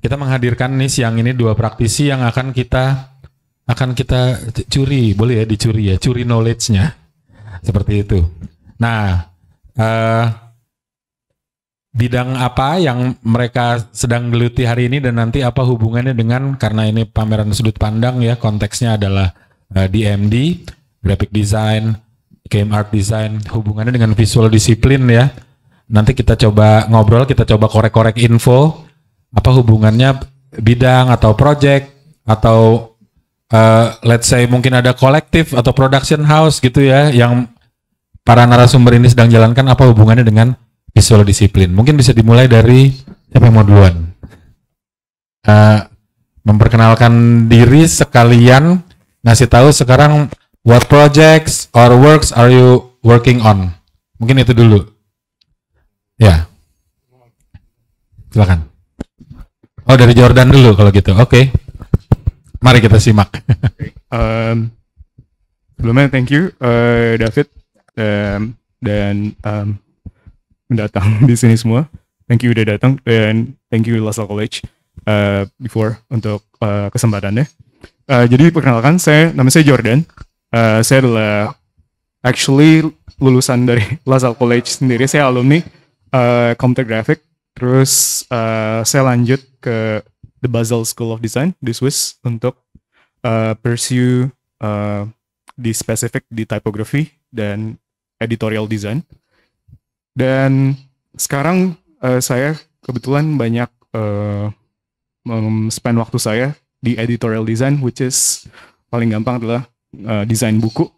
Kita menghadirkan nih siang ini dua praktisi yang akan kita curi, boleh ya dicuri ya, curi knowledge-nya. Seperti itu. Nah, bidang apa yang mereka sedang geluti hari ini dan nanti apa hubungannya dengan, karena ini pameran sudut pandang ya, konteksnya adalah DMD, graphic design, game art design, hubungannya dengan visual disiplin ya. Nanti kita coba ngobrol, kita coba korek-korek info, apa hubungannya bidang atau project atau let's say mungkin ada kolektif atau production house gitu ya, yang para narasumber ini sedang jalankan, apa hubungannya dengan visual disiplin. Mungkin bisa dimulai dari siapa yang mau duluan? Memperkenalkan diri sekalian, ngasih tahu sekarang what projects or works are you working on? Mungkin itu dulu. Ya. Silakan. Oh, dari Jordan dulu kalau gitu. Oke. Mari kita simak. Sebelumnya thank you David dan mendatang di sini semua. Thank you udah datang dan thank you LaSalle College before untuk kesempatannya. Jadi perkenalkan, nama saya Jordan. Saya adalah actually lulusan dari LaSalle College sendiri. Saya alumni computer graphic. Terus saya lanjut ke The Basel School of Design di Swiss untuk pursue di spesifik di typography dan editorial design. Dan sekarang saya kebetulan banyak spend waktu saya di editorial design, which is paling gampang adalah desain buku.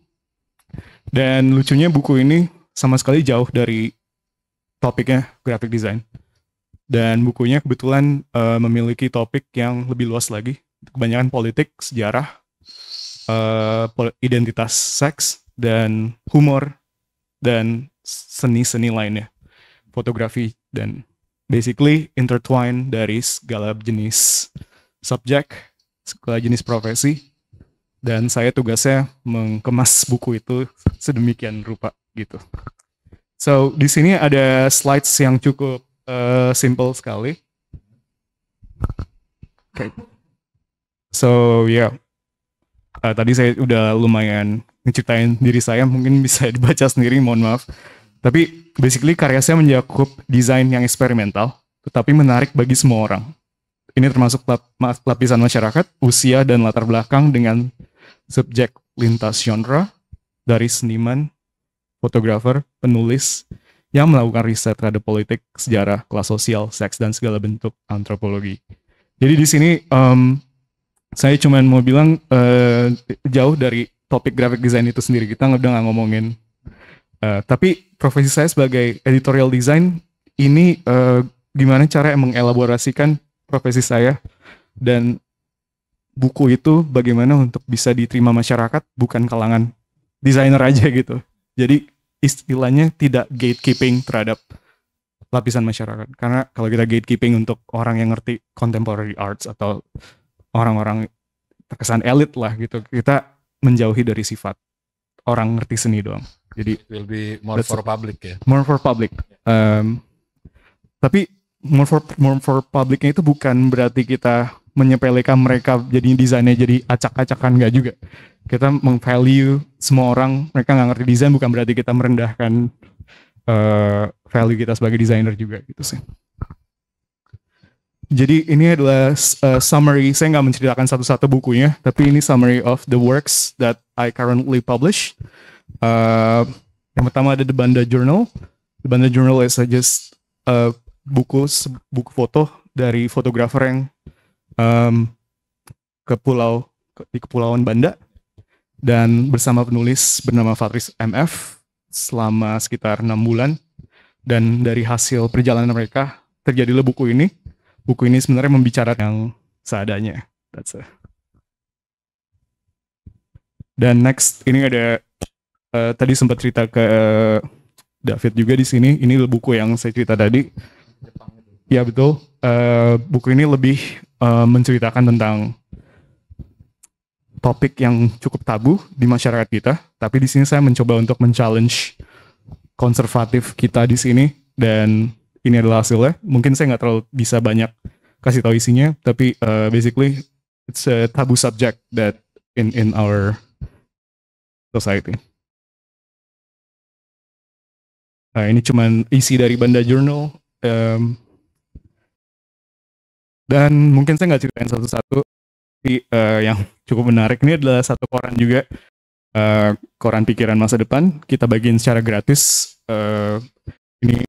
Dan lucunya buku ini sama sekali jauh dari topiknya graphic design. Dan bukunya kebetulan memiliki topik yang lebih luas lagi, kebanyakan politik, sejarah, identitas seks, dan humor, dan seni-seni lainnya, fotografi, dan basically intertwine dari segala jenis subjek, segala jenis profesi, dan saya tugasnya mengemas buku itu sedemikian rupa gitu. So di sini ada slides yang cukup simple sekali. Okay. So yeah, tadi saya udah lumayan ngeceritain diri saya, mungkin bisa dibaca sendiri, mohon maaf. Tapi basically karya saya mencakup desain yang eksperimental, tetapi menarik bagi semua orang. Ini termasuk lapisan masyarakat, usia, dan latar belakang dengan subjek lintas genre dari seniman, fotografer, penulis yang melakukan riset terhadap politik, sejarah, kelas sosial, seks, dan segala bentuk antropologi. Jadi di sini saya cuma mau bilang jauh dari topik graphic design itu sendiri, kita udah nggak ngomongin. Tapi profesi saya sebagai editorial design ini gimana cara mengelaborasikan profesi saya dan buku itu bagaimana untuk bisa diterima masyarakat, bukan kalangan desainer aja gitu. Jadi istilahnya tidak gatekeeping terhadap lapisan masyarakat. Karena kalau kita gatekeeping untuk orang yang ngerti contemporary arts atau orang-orang terkesan elit lah gitu, kita menjauhi dari sifat orang ngerti seni doang. Jadi it will be more for public ya. More for public. Tapi more for publicnya itu bukan berarti kita menyepelekan mereka jadi desainnya jadi acak-acakan, nggak juga. Kita meng-value semua orang, mereka nggak ngerti desain bukan berarti kita merendahkan value kita sebagai desainer juga gitu sih. Jadi ini adalah summary, saya nggak menceritakan satu-satu bukunya, tapi ini summary of the works that I currently publish. Yang pertama ada The Banda Journal. The Banda Journal is just buku foto dari fotografer yang di Kepulauan Banda dan bersama penulis bernama Fatris MF selama sekitar 6 bulan, dan dari hasil perjalanan mereka terjadilah buku ini. Buku ini sebenarnya membicarakan yang seadanya. Dan next ini ada tadi sempat cerita ke David juga di sini. Ini buku yang saya cerita tadi. Ya betul. Buku ini lebih menceritakan tentang topik yang cukup tabu di masyarakat kita. Tapi di sini saya mencoba untuk men-challenge konservatif kita di sini, dan ini adalah hasilnya. Mungkin saya nggak terlalu bisa banyak kasih tahu isinya, tapi basically it's a taboo subject that in our society. Ini cuman isi dari Banda Journal, dan mungkin saya nggak ceritain satu-satu, tapi yang cukup menarik ini adalah satu koran juga, koran Pikiran Masa Depan, kita bagiin secara gratis. Ini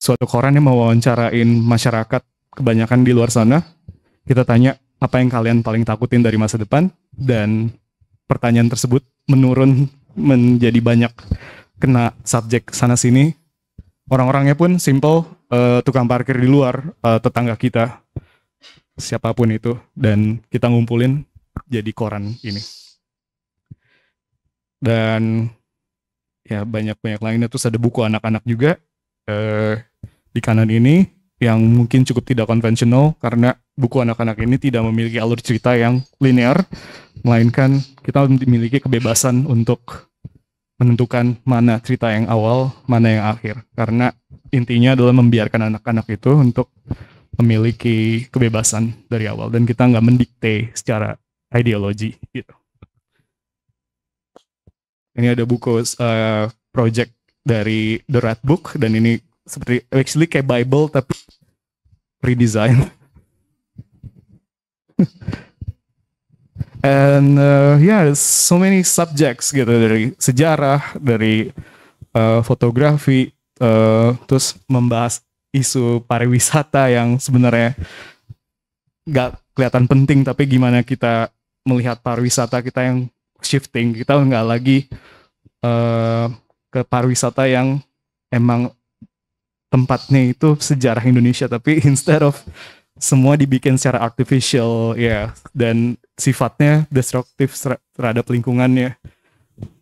suatu koran yang mewawancarain masyarakat kebanyakan di luar sana. Kita tanya apa yang kalian paling takutin dari masa depan, dan pertanyaan tersebut menurun menjadi banyak kena subjek sana sini. Orang-orangnya pun simple, tukang parkir di luar, tetangga kita, siapapun itu, dan kita ngumpulin jadi koran ini. Dan ya banyak lainnya. Terus ada buku anak-anak juga di kanan ini yang mungkin cukup tidak konvensional, karena buku anak-anak ini tidak memiliki alur cerita yang linear, melainkan kita memiliki kebebasan untuk menentukan mana cerita yang awal, mana yang akhir. Karena intinya adalah membiarkan anak-anak itu untuk memiliki kebebasan dari awal, dan kita nggak mendikte secara ideologi gitu. Ini ada buku project dari The Red Book, dan ini seperti actually kayak Bible tapi redesign. And yeah, so many subjects gitu, dari sejarah, dari fotografi, terus membahas isu pariwisata yang sebenarnya nggak kelihatan penting, tapi gimana kita melihat pariwisata kita yang shifting. Kita nggak lagi ke pariwisata yang emang tempatnya itu sejarah Indonesia, tapi instead of semua dibikin secara artificial ya, dan sifatnya destruktif terhadap lingkungannya.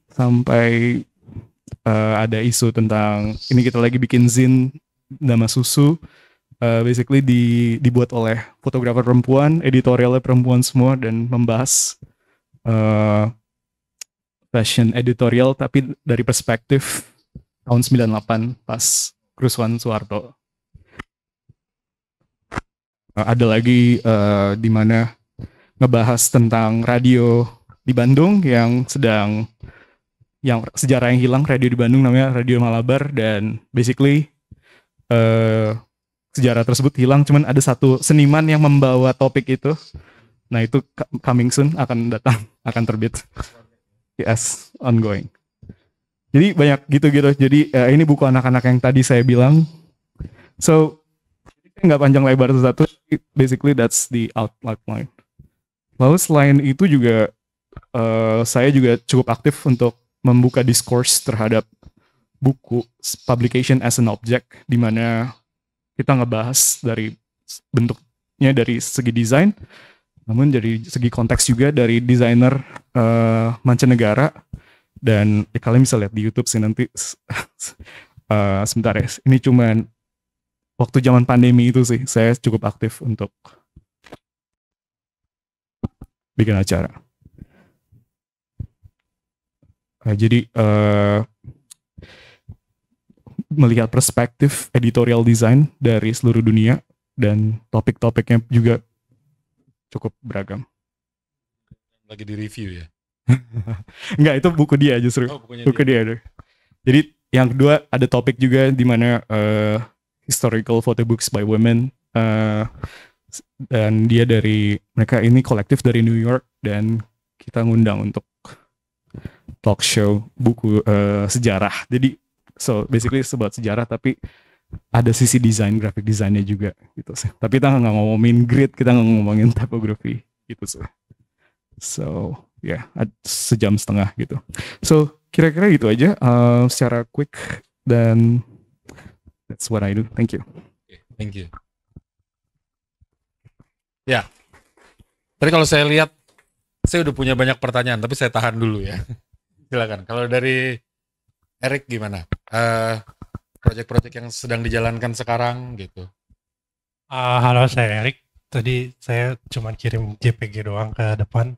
Sampai ada isu tentang ini, kita lagi bikin zin nama susu, basically dibuat oleh fotografer perempuan, editorialnya perempuan semua, dan membahas fashion editorial tapi dari perspektif tahun 98 pas kerusuhan Soeharto. Ada lagi di mana ngebahas tentang radio di Bandung yang sejarah yang hilang, radio di Bandung namanya Radio Malabar, dan basically sejarah tersebut hilang, cuman ada satu seniman yang membawa topik itu. Nah, itu coming soon, akan datang, akan terbit. Yes, ongoing. Jadi banyak gitu-gitu. Jadi ini buku anak-anak yang tadi saya bilang. So nggak panjang lebar satu, basically that's the outline. Lalu selain itu juga saya juga cukup aktif untuk membuka discourse terhadap buku publication as an object, di mana kita ngebahas dari bentuknya dari segi desain, namun dari segi konteks juga dari desainer mancanegara. Dan ya, kalian bisa lihat di YouTube sih nanti. Sebentar ya, ini cuman waktu zaman pandemi itu sih saya cukup aktif untuk bikin acara. Jadi melihat perspektif editorial design dari seluruh dunia, dan topik-topiknya juga cukup beragam. Lagi di review ya? Enggak, itu buku dia justru. Buku dia. Jadi yang kedua ada topik juga di mana historical photo books by women, dan dia mereka ini kolektif dari New York, dan kita ngundang untuk talk show buku sejarah. Jadi so basically sebuah sejarah tapi ada sisi desain, graphic desainnya juga gitu sih. Tapi kita nggak ngomongin grid, kita nggak ngomongin typography gitu sih. So ya, sejam setengah gitu. So kira-kira gitu aja secara quick, dan that's what I do. Thank you. Thank you. Ya, tadi kalau saya lihat, saya udah punya banyak pertanyaan, tapi saya tahan dulu ya. Silakan. Kalau dari Eric gimana? Proyek-proyek yang sedang dijalankan sekarang gitu. Halo, saya Eric. Tadi saya cuma kirim JPG doang ke depan.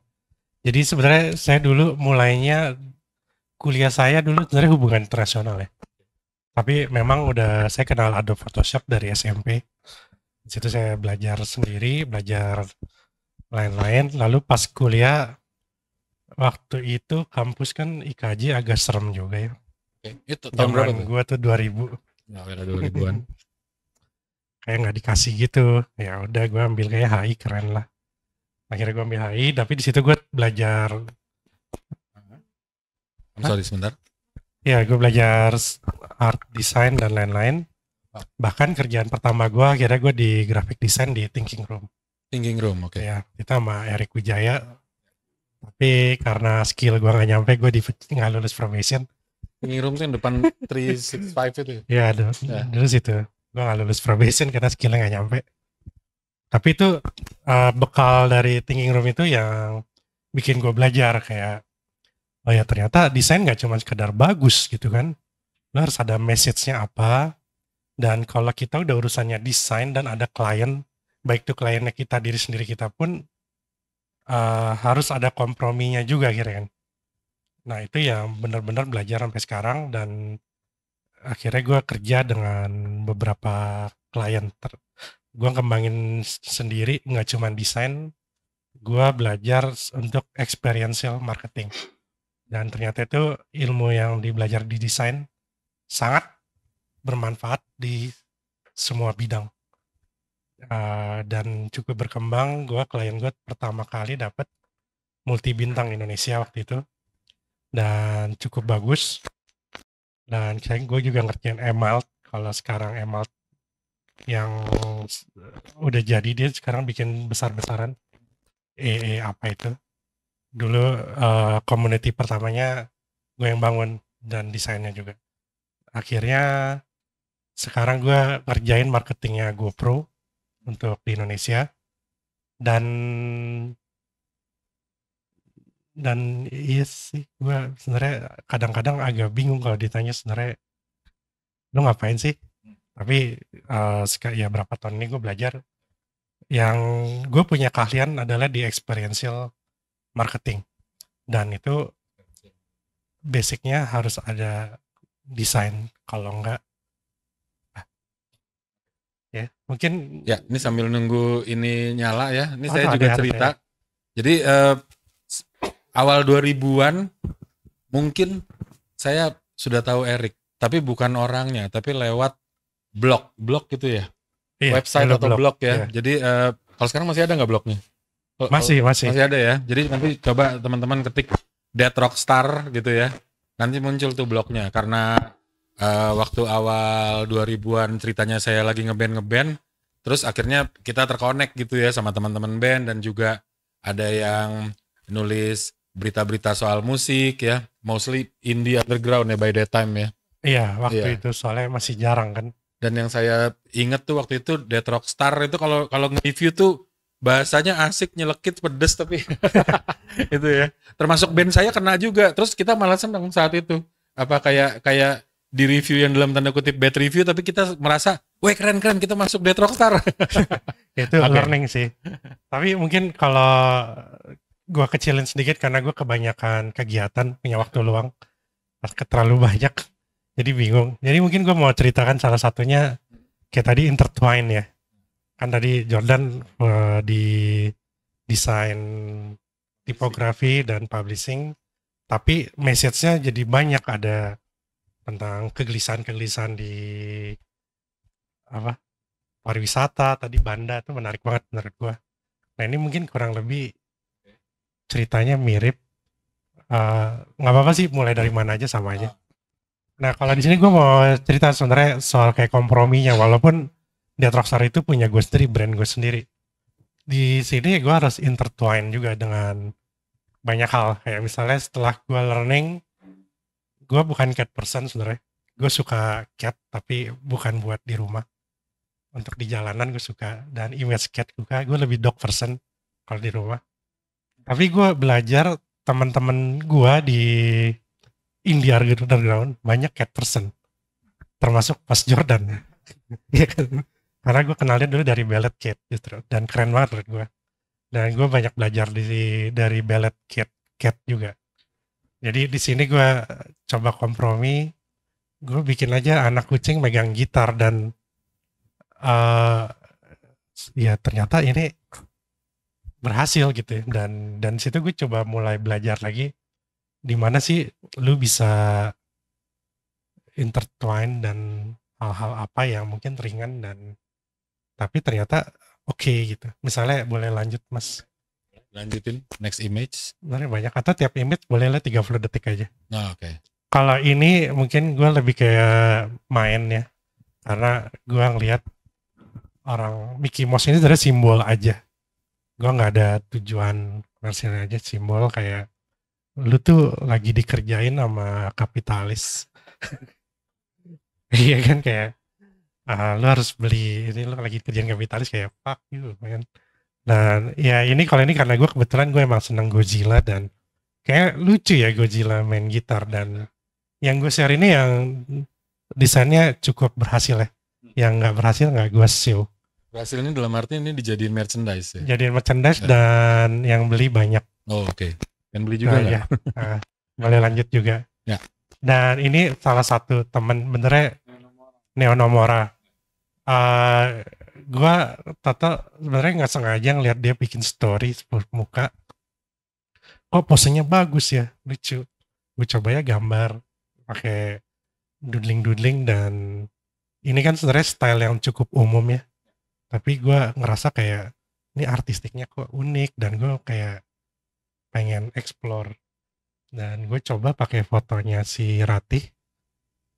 Jadi sebenarnya saya dulu mulainya, kuliah saya dulu sebenarnya hubungan internasional ya. Tapi memang saya kenal Adobe Photoshop dari SMP. Di situ saya belajar sendiri, belajar lain-lain. Lalu pas kuliah, waktu itu kampus kan IKJ agak serem juga ya. Oke. Itu tahun berapa Zaman tuh? gua tuh 2000. Ya, era 2000-an. Kayak nggak dikasih gitu. Ya udah gue ambil kayak HI, keren lah. Akhirnya gue ambil HI, tapi di situ gue belajar, Sorry sebentar. ya gue belajar art design dan lain-lain. Bahkan kerjaan pertama gue akhirnya gue di graphic design di Thinking Room. Thinking Room, oke. Ya, itu sama Eric Wijaya. Tapi karena skill gue nggak nyampe, gue nggak lulus probation. Thinking Room tuh yang depan 365 itu ya? Ya, dulu situ. Gue nggak lulus probation karena skillnya nggak nyampe. Tapi itu bekal dari Thinking Room itu yang bikin gue belajar kayak, oh ya ternyata desain nggak cuma sekedar bagus gitu kan. Lo harus ada message-nya apa. Dan kalau kita udah urusannya desain dan ada klien, baik itu kliennya kita, diri sendiri kita pun harus ada komprominya juga akhirnya kan. Nah itu yang benar-benar belajar sampai sekarang, dan akhirnya gue kerja dengan beberapa klien. Gue kembangin sendiri, nggak cuma desain, gue belajar untuk experiential marketing. Dan ternyata itu ilmu yang dibelajar di desain sangat bermanfaat di semua bidang. Dan cukup berkembang. Klien gue pertama kali dapat multi bintang Indonesia waktu itu, dan cukup bagus. Dan gue juga ngerjain Emalt. Kalau sekarang Emalt yang udah jadi, dia sekarang bikin besar-besaran apa itu. Dulu community pertamanya gue yang bangun dan desainnya juga. Akhirnya sekarang gue ngerjain marketingnya GoPro untuk di Indonesia. Dan iya sih, gue sebenarnya kadang-kadang agak bingung kalau ditanya sebenarnya lu ngapain sih. Tapi ya berapa tahun ini gue belajar, yang gue punya keahlian adalah di experiential marketing, dan itu basicnya harus ada desain. Kalau enggak, ya mungkin. Ya, ini sambil nunggu ini nyala ya. Ini Oh, saya ada juga ya, cerita. Jadi awal 2000-an mungkin saya sudah tahu Eric, tapi bukan orangnya, tapi lewat blog gitu ya. Iya, Website atau blog ya. Iya. Jadi kalau sekarang masih ada nggak blognya? Masih Masih ada ya. Jadi nanti coba teman-teman ketik Dead Rockstar gitu ya. Nanti muncul tuh blognya, karena waktu awal 2000-an ceritanya saya lagi ngeband, terus akhirnya kita terkonek gitu ya sama teman-teman band, dan juga ada yang nulis berita-berita soal musik ya, mostly indie underground ya by that time ya. Iya, waktu itu soalnya masih jarang kan. Dan yang saya inget tuh waktu itu Dead Rockstar itu kalau nge-review tuh bahasanya asik, nyelekit, pedes, tapi itu ya. Termasuk band saya kena juga. Terus kita malah senang saat itu. Apa kayak di review yang dalam tanda kutip bad review, tapi kita merasa, weh keren kita masuk Dead Rockstar. Itu learning sih. Tapi mungkin kalau gue kecilin sedikit karena gue kebanyakan kegiatan, punya waktu luang, terlalu banyak, jadi bingung. Jadi mungkin gue mau ceritakan salah satunya, kayak tadi intertwine ya. Kan tadi Jordan di desain tipografi dan publishing, tapi message-nya jadi banyak, ada tentang kegelisahan di pariwisata, tadi Banda itu menarik banget menurut gue. Nah ini mungkin kurang lebih ceritanya mirip, nggak apa-apa sih, mulai dari mana aja sama aja. Nah kalau di sini gue mau cerita sebenarnya soal kayak komprominya, walaupun Dead Rockstar itu punya gue sendiri, brand gue sendiri. Di sini gue harus intertwine juga dengan banyak hal, kayak misalnya setelah gue learning, gue bukan cat person sebenarnya. Gue suka cat, tapi bukan buat di rumah. Untuk di jalanan gue suka, dan image cat gue lebih dog person kalau di rumah. Tapi gue belajar, teman-teman gue di India underground banyak cat person, termasuk Mas Jordan. Karena gue kenalnya dulu dari Ballet Cat justru, dan keren banget menurut gue. Dan gue banyak belajar dari Ballet Cat juga. Jadi di sini gue coba kompromi, gue bikin aja anak kucing megang gitar, dan ya ternyata ini berhasil gitu ya. Dan situ gue coba mulai belajar lagi di mana sih lu bisa intertwine dan hal-hal apa yang mungkin ringan dan tapi ternyata oke gitu. Misalnya boleh lanjut Mas. Lanjutin next image. Sebenarnya banyak atau tiap image boleh lah 30 detik aja. Nah, oke. Kalau ini mungkin gue lebih kayak main ya. Karena gue ngeliat orang Mickey Mouse ini sebenarnya simbol aja. Gue nggak ada tujuan komersialnya aja, simbol kayak lu tuh lagi dikerjain sama kapitalis. Iya kan kayak lu harus beli ini, lu lagi kerjaan kapitalis kayak fuck you man. Dan ya ini kalau ini karena gue kebetulan gue emang seneng Godzilla dan kayak lucu ya Godzilla main gitar dan yang gue share ini yang desainnya cukup berhasil ya. Yang nggak berhasil nggak gue show. Berhasil ini dalam arti ini dijadiin merchandise ya? Jadiin merchandise Ya. dan yang beli banyak. Oh, oke. Dan beli juga lah. Ya. Boleh lanjut juga. Ya. Dan ini salah satu temen benernya Neonomora. Gue sebenarnya nggak sengaja ngeliat dia bikin story muka. Kok posenya bagus ya, lucu. Gue coba ya gambar pakai doodling dan ini kan sebenarnya style yang cukup umum ya. Tapi gue ngerasa kayak ini artistiknya kok unik dan gue kayak pengen explore. Dan gue coba pakai fotonya si Ratih.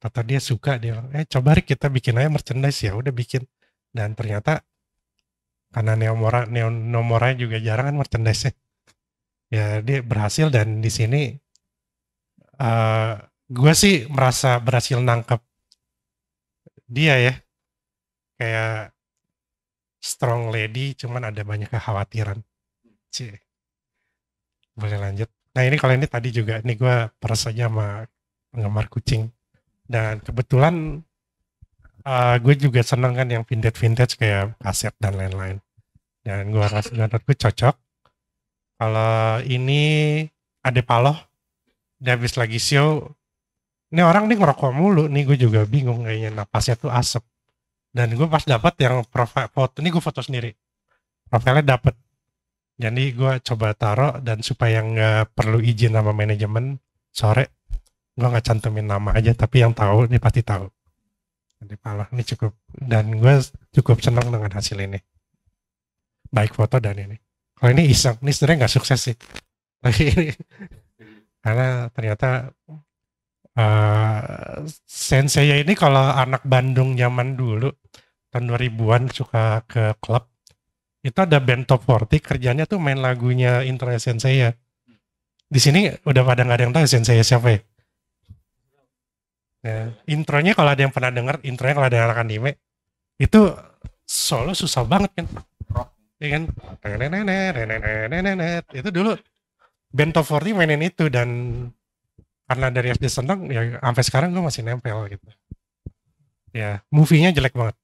Kata dia suka, dia bilang, coba Rick kita bikin aja merchandise ya, udah bikin. Dan ternyata karena Neonomora juga jarang kan merchandise-nya. Ya dia berhasil dan di sini gue sih merasa berhasil nangkep dia ya. Kayak strong lady cuman ada banyak kekhawatiran. Cie. Boleh lanjut. Nah ini kalau ini tadi juga, ini gue peres aja sama penggemar kucing. Dan kebetulan gue juga seneng kan yang vintage kayak kaset dan lain-lain. Dan gue rasa gue cocok. Kalau ini Ade Paloh, dia habis lagi show. Ini orang nih ngerokok mulu, nih gue juga bingung kayaknya napasnya tuh asap. Dan gue pas dapat yang profile foto, ini gue foto sendiri. Profilnya dapet. Jadi gue coba taruh dan supaya nggak perlu izin sama manajemen sore, gue nggak cantumin nama aja, tapi yang tahu ini pasti tahu. Ade Paloh ini cukup, dan gue cukup senang dengan hasil ini. Baik foto dan ini. Kalau ini iseng, ini sebenarnya nggak sukses sih. Tapi ini karena ternyata Sensei ini kalau anak Bandung zaman dulu tahun 2000-an suka ke klub, itu ada band Top 40 kerjanya tuh main lagunya intro Sensei ya. Di sini udah pada nggak ada yang tahu Sensei siapa ya. Ya, intronya kalau ada yang pernah denger, intronya kalau ada yang anak anime itu solo susah banget kan. Ya kan? Itu dulu band Top 40 mainin itu dan karena dari SD seneng ya sampai sekarang gue masih nempel gitu. Ya, movie-nya jelek banget.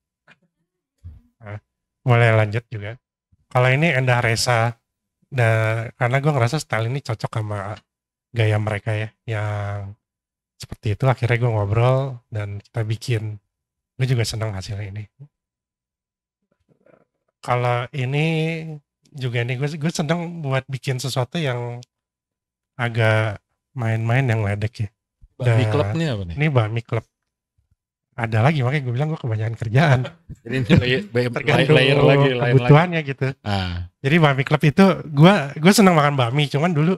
Nah, mulai lanjut juga. Kalau ini Endah Reza, karena gue ngerasa style ini cocok sama gaya mereka ya, yang seperti itu. Akhirnya gue ngobrol dan kita bikin. Gue juga seneng hasilnya ini. Kalau ini juga nih gue seneng buat bikin sesuatu yang agak main-main yang ledek ya. Bami Club-nya apa nih? Ini Bami Club. Ada lagi, makanya gue bilang gue kebanyakan kerjaan. Jadi ini Tergantung layer lagi, kebutuhannya gitu. Jadi Bami Club itu gue seneng makan bakmi, cuman dulu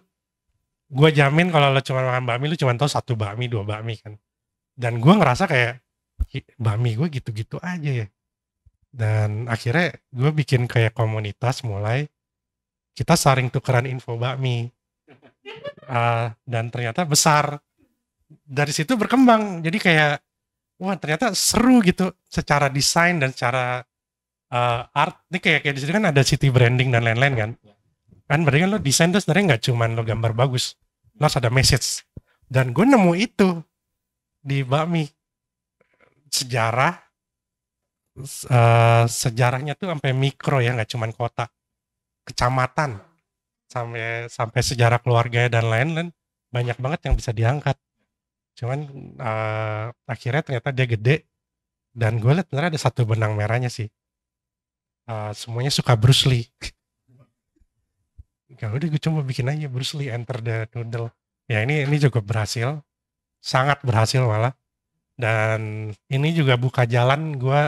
gue jamin kalau lo cuma makan bakmi, lo cuma tahu 1 bakmi, 2 bakmi kan. Dan gue ngerasa kayak bakmi gue gitu-gitu aja ya. Dan akhirnya gue bikin kayak komunitas, mulai kita saling tukeran info bakmi. Dan ternyata besar. Dari situ berkembang. Jadi kayak wah ternyata seru gitu secara desain dan secara art. Ini kayak di sini kan ada city branding dan lain-lain kan. Kan berarti kan lo desain tuh sebenarnya nggak cuma lo gambar bagus, lo harus ada message. Dan gue nemu itu di bakmi. Sejarahnya tuh sampai mikro ya, nggak cuma kota, kecamatan, sampai sejarah keluarganya dan lain-lain, banyak banget yang bisa diangkat. Cuman akhirnya ternyata dia gede dan gue liat bener ada 1 benang merahnya sih. semuanya suka Bruce Lee. Ya udah gue coba bikin aja Bruce Lee Enter the Noodle. Ya ini juga berhasil, sangat berhasil malah. Dan ini juga buka jalan gue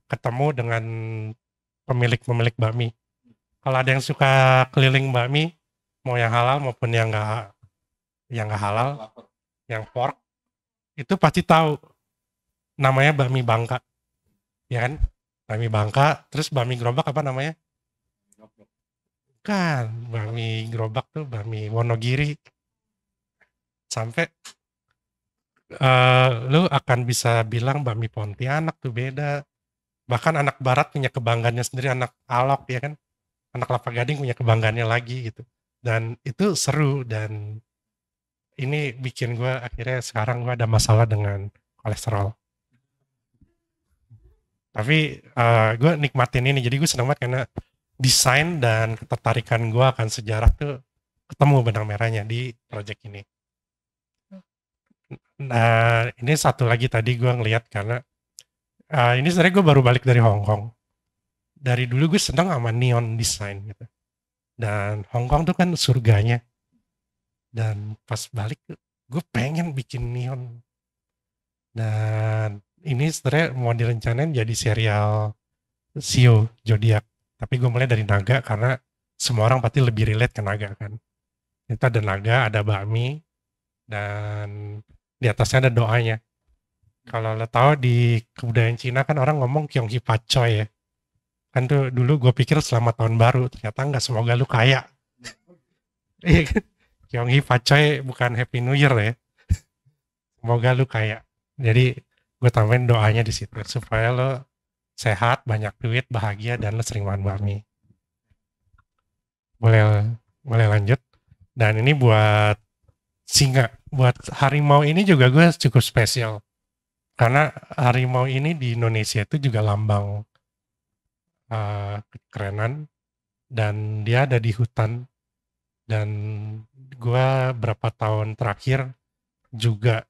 ketemu dengan pemilik bakmi. Kalau ada yang suka keliling bakmi, mau yang halal maupun yang nggak halal, yang pork, itu pasti tahu namanya bakmi Bangka, ya kan? Bakmi Bangka, terus bakmi gerobak apa namanya? Kan, bakmi gerobak tuh bakmi Wonogiri. Sampai lu akan bisa bilang bakmi Pontianak tuh beda. Bahkan anak barat punya kebanggaannya sendiri, anak Alok ya kan, anak Kelapa Gading punya kebanggaannya lagi gitu. Dan itu seru, dan ini bikin gue akhirnya sekarang gue ada masalah dengan kolesterol. Tapi gue nikmatin ini, jadi gue senang banget karena desain dan ketertarikan gue akan sejarah tuh ketemu benang merahnya di project ini. Nah ini satu lagi tadi gue ngeliat karena ini sebenarnya gue baru balik dari Hong Kong. Dari dulu gue senang sama neon design gitu. Dan Hong Kong tuh kan surganya. Dan pas balik gue pengen bikin neon. Dan ini sebenarnya mau direncanain jadi serial Shio Zodiac. Tapi gue mulai dari naga karena semua orang pasti lebih relate ke naga kan. Itu ada naga, ada bakmi, dan di atasnya ada doanya. Kalau lo tahu di kebudayaan Cina kan orang ngomong Kyong Hi Fa Choi ya. Kan tuh dulu gue pikir selamat tahun baru, ternyata enggak, semoga lu kaya. Iya kan? Kyong Hi Fa Choi bukan Happy New Year ya. Semoga lu kaya. Jadi gue tambahin doanya di situ supaya lo sehat, banyak duit, bahagia, dan lo sering makan bakmi. Boleh lanjut. Dan ini buat singa, buat harimau ini juga gue cukup spesial. Karena harimau ini di Indonesia itu juga lambang kekerenan, dan dia ada di hutan. Dan gue berapa tahun terakhir juga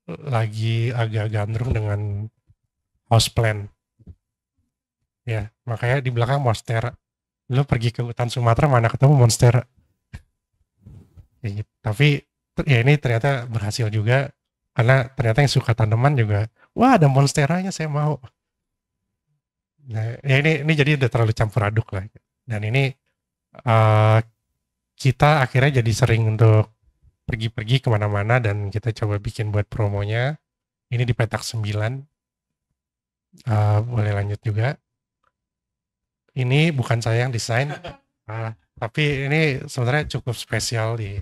lagi agak gandrung dengan houseplant. Ya, makanya di belakang monstera. Lu pergi ke hutan Sumatera mana ketemu monstera. Ya, gitu. Tapi ya ini ternyata berhasil juga. Karena ternyata yang suka tanaman juga, wah ada monsteranya saya mau. Nah, ya ini jadi udah terlalu campur aduk lah. Dan ini kita akhirnya jadi sering untuk pergi-pergi kemana-mana, dan kita coba bikin buat promonya. Ini di petak 9. Boleh lanjut juga. Ini bukan saya yang desain, tapi ini sebenarnya cukup spesial di.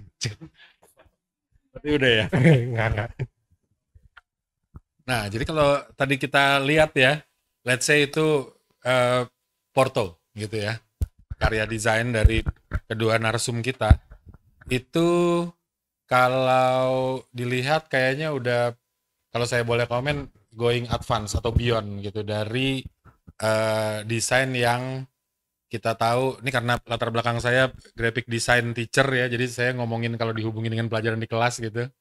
Berarti udah ya? Enggak. Nah, jadi kalau tadi kita lihat ya, let's say itu Porto gitu ya, karya desain dari kedua narsum kita, itu kalau dilihat kayaknya udah, kalau saya boleh komen, going advance atau beyond gitu dari desain yang kita tahu. Ini karena latar belakang saya graphic design teacher ya, jadi saya ngomongin kalau dihubungin dengan pelajaran di kelas gitu,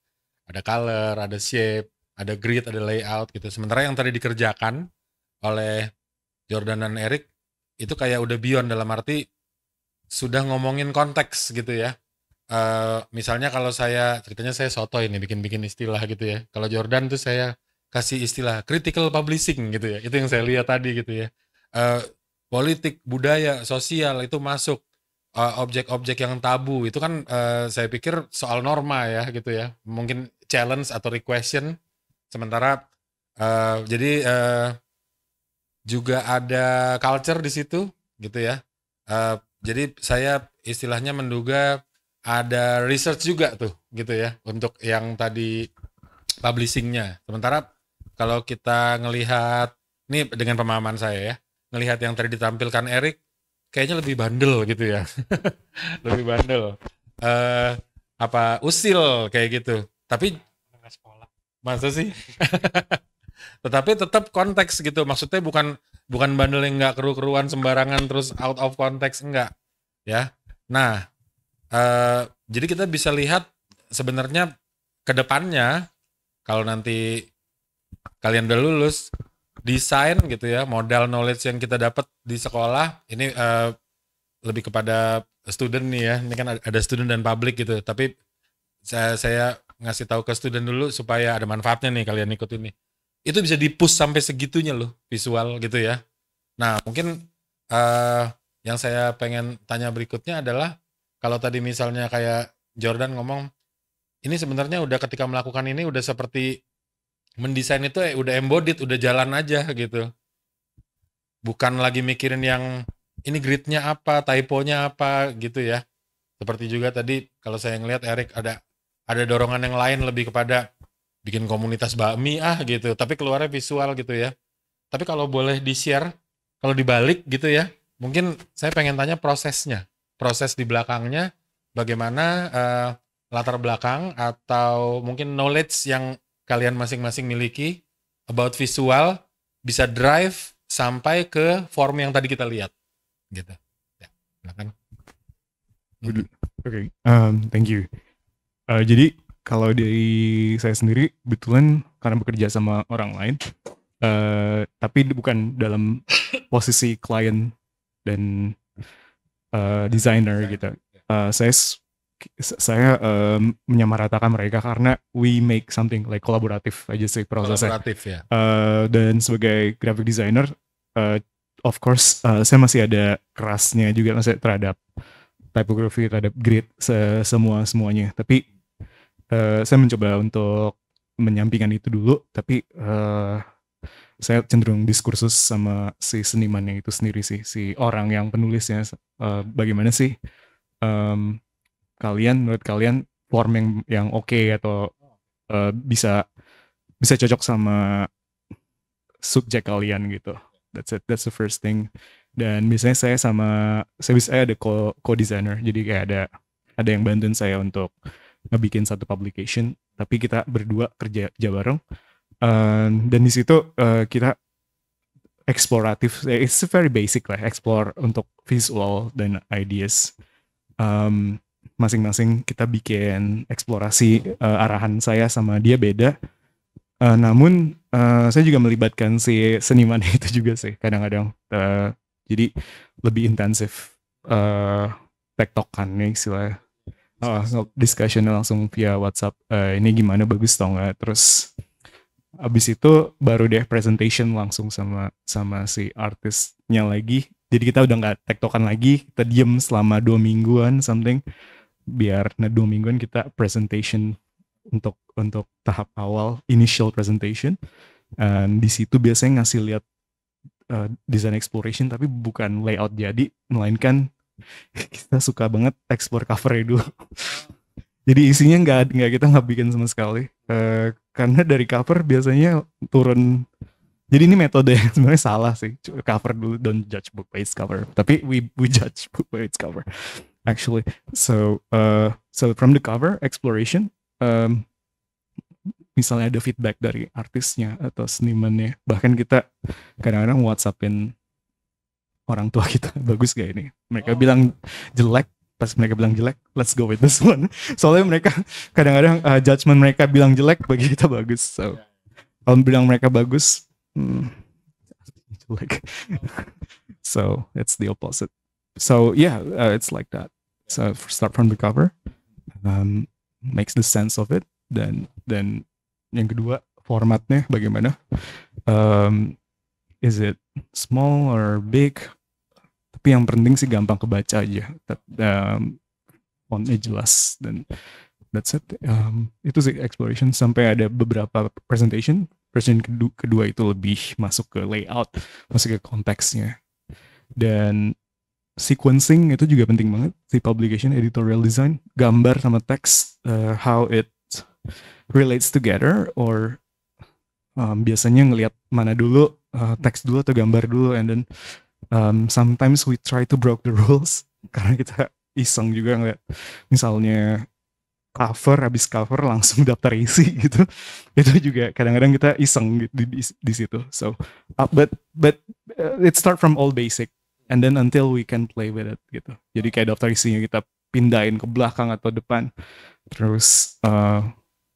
ada color, ada shape, ada grid, ada layout gitu. Sementara yang tadi dikerjakan oleh Jordan dan Eric itu kayak udah beyond, dalam arti sudah ngomongin konteks gitu ya. Misalnya kalau ceritanya saya sotoy ini bikin istilah gitu ya. Kalau Jordan tuh saya kasih istilah critical publishing gitu ya. Itu yang saya lihat tadi gitu ya. Politik, budaya, sosial itu masuk. Objek-objek yang tabu itu kan saya pikir soal norma ya gitu ya. Mungkin challenge atau requestion. Sementara jadi juga ada culture di situ gitu ya. Jadi saya istilahnya menduga ada research juga tuh gitu ya untuk yang tadi publishingnya. Sementara kalau kita ngelihat nih dengan pemahaman saya ya, ngelihat yang tadi ditampilkan Eric kayaknya lebih bandel gitu ya. Lebih bandel. Usil kayak gitu. Tapi masa sih? Tetapi tetap konteks gitu. Maksudnya bukan bandel yang nggak keru-keruan sembarangan terus out of context, enggak. Ya. Nah, jadi kita bisa lihat sebenarnya ke depannya kalau nanti kalian udah lulus, desain gitu ya, modal knowledge yang kita dapat di sekolah ini lebih kepada student nih ya. Ini kan ada student dan public gitu. Tapi saya ngasih tahu ke student dulu supaya ada manfaatnya nih kalian ikut ini. Itu bisa di-push sampai segitunya loh visual gitu ya. Nah mungkin yang saya pengen tanya berikutnya adalah kalau tadi misalnya kayak Jordan ngomong ini sebenarnya udah ketika melakukan ini udah seperti mendesain itu udah embodied, udah jalan aja gitu. Bukan lagi mikirin yang ini gridnya apa, typonya apa gitu ya. Seperti juga tadi kalau saya ngelihat Erik ada dorongan yang lain lebih kepada bikin komunitas bakmi gitu. Tapi keluarnya visual gitu ya. Tapi kalau boleh di-share, kalau dibalik gitu ya, mungkin saya pengen tanya prosesnya. Proses di belakangnya bagaimana latar belakang atau mungkin knowledge yang kalian masing-masing miliki about visual bisa drive sampai ke form yang tadi kita lihat gitu ya, silakan. Oke, thank you. Jadi kalau dari saya sendiri kebetulan karena bekerja sama orang lain, tapi bukan dalam posisi klien dan designer gitu. Saya menyamaratakan mereka karena we make something like kolaboratif aja sih prosesnya. Kolaboratif ya. Dan sebagai graphic designer, of course saya masih ada kerasnya juga masih terhadap typography, terhadap grid, semuanya. Tapi saya mencoba untuk menyampingkan itu dulu. Tapi saya cenderung diskursus sama si senimannya itu sendiri sih, si orang yang penulisnya. Bagaimana sih menurut kalian form yang oke atau bisa cocok sama subjek kalian gitu. That's the first thing. Dan biasanya saya ada co-designer, jadi kayak ada yang bantuin saya untuk ngebikin satu publication, tapi kita berdua kerja bareng. Dan di situ kita eksploratif, it's very basic lah, explore untuk visual dan ideas. Masing-masing kita bikin eksplorasi, arahan saya sama dia beda. Namun saya juga melibatkan si seniman itu juga sih kadang-kadang. Jadi lebih intensif tektokannya istilahnya. Discussion langsung via WhatsApp. Ini gimana, bagus tau nggak? Terus abis itu baru deh presentation langsung sama si artisnya lagi. Jadi kita udah nggak tektokan lagi, kita diem selama 2 mingguan something. Biar 2 mingguan kita presentation untuk tahap awal, initial presentation. Di situ biasanya ngasih lihat design exploration, tapi bukan layout jadi, melainkan kita suka banget explore covernya dulu. Jadi isinya kita nggak bikin sama sekali, karena dari cover biasanya turun. Jadi ini metode yang sebenarnya salah sih. Cover dulu, don't judge book by its cover. Tapi we judge book by its cover actually. So from the cover exploration, misalnya ada feedback dari artisnya atau senimannya, bahkan kita kadang-kadang WhatsAppin orang tua kita, bagus gak ini? Mereka bilang jelek, pas mereka bilang jelek, let's go with this one. Soalnya mereka kadang-kadang judgement mereka bilang jelek, bagi kita bagus. So kalau bilang mereka bagus, jelek. So it's the opposite. So yeah, it's like that. So start from the cover, makes the sense of it, dan yang kedua formatnya bagaimana, is it small or big, tapi yang penting sih gampang kebaca aja, fontnya jelas, dan that's it. Itu sih exploration sampai ada beberapa presentation kedua itu lebih masuk ke layout, masuk ke konteksnya, dan sequencing itu juga penting banget. Si publication, editorial design, gambar sama teks, how it relates together, or biasanya ngelihat mana dulu, teks dulu atau gambar dulu, and then sometimes we try to break the rules karena kita iseng juga ngeliat misalnya habis cover langsung daftar isi gitu. Itu juga kadang-kadang kita iseng di situ. So but it start from all basic and then until we can play with it gitu. Jadi kayak daftar isinya kita pindahin ke belakang atau depan, terus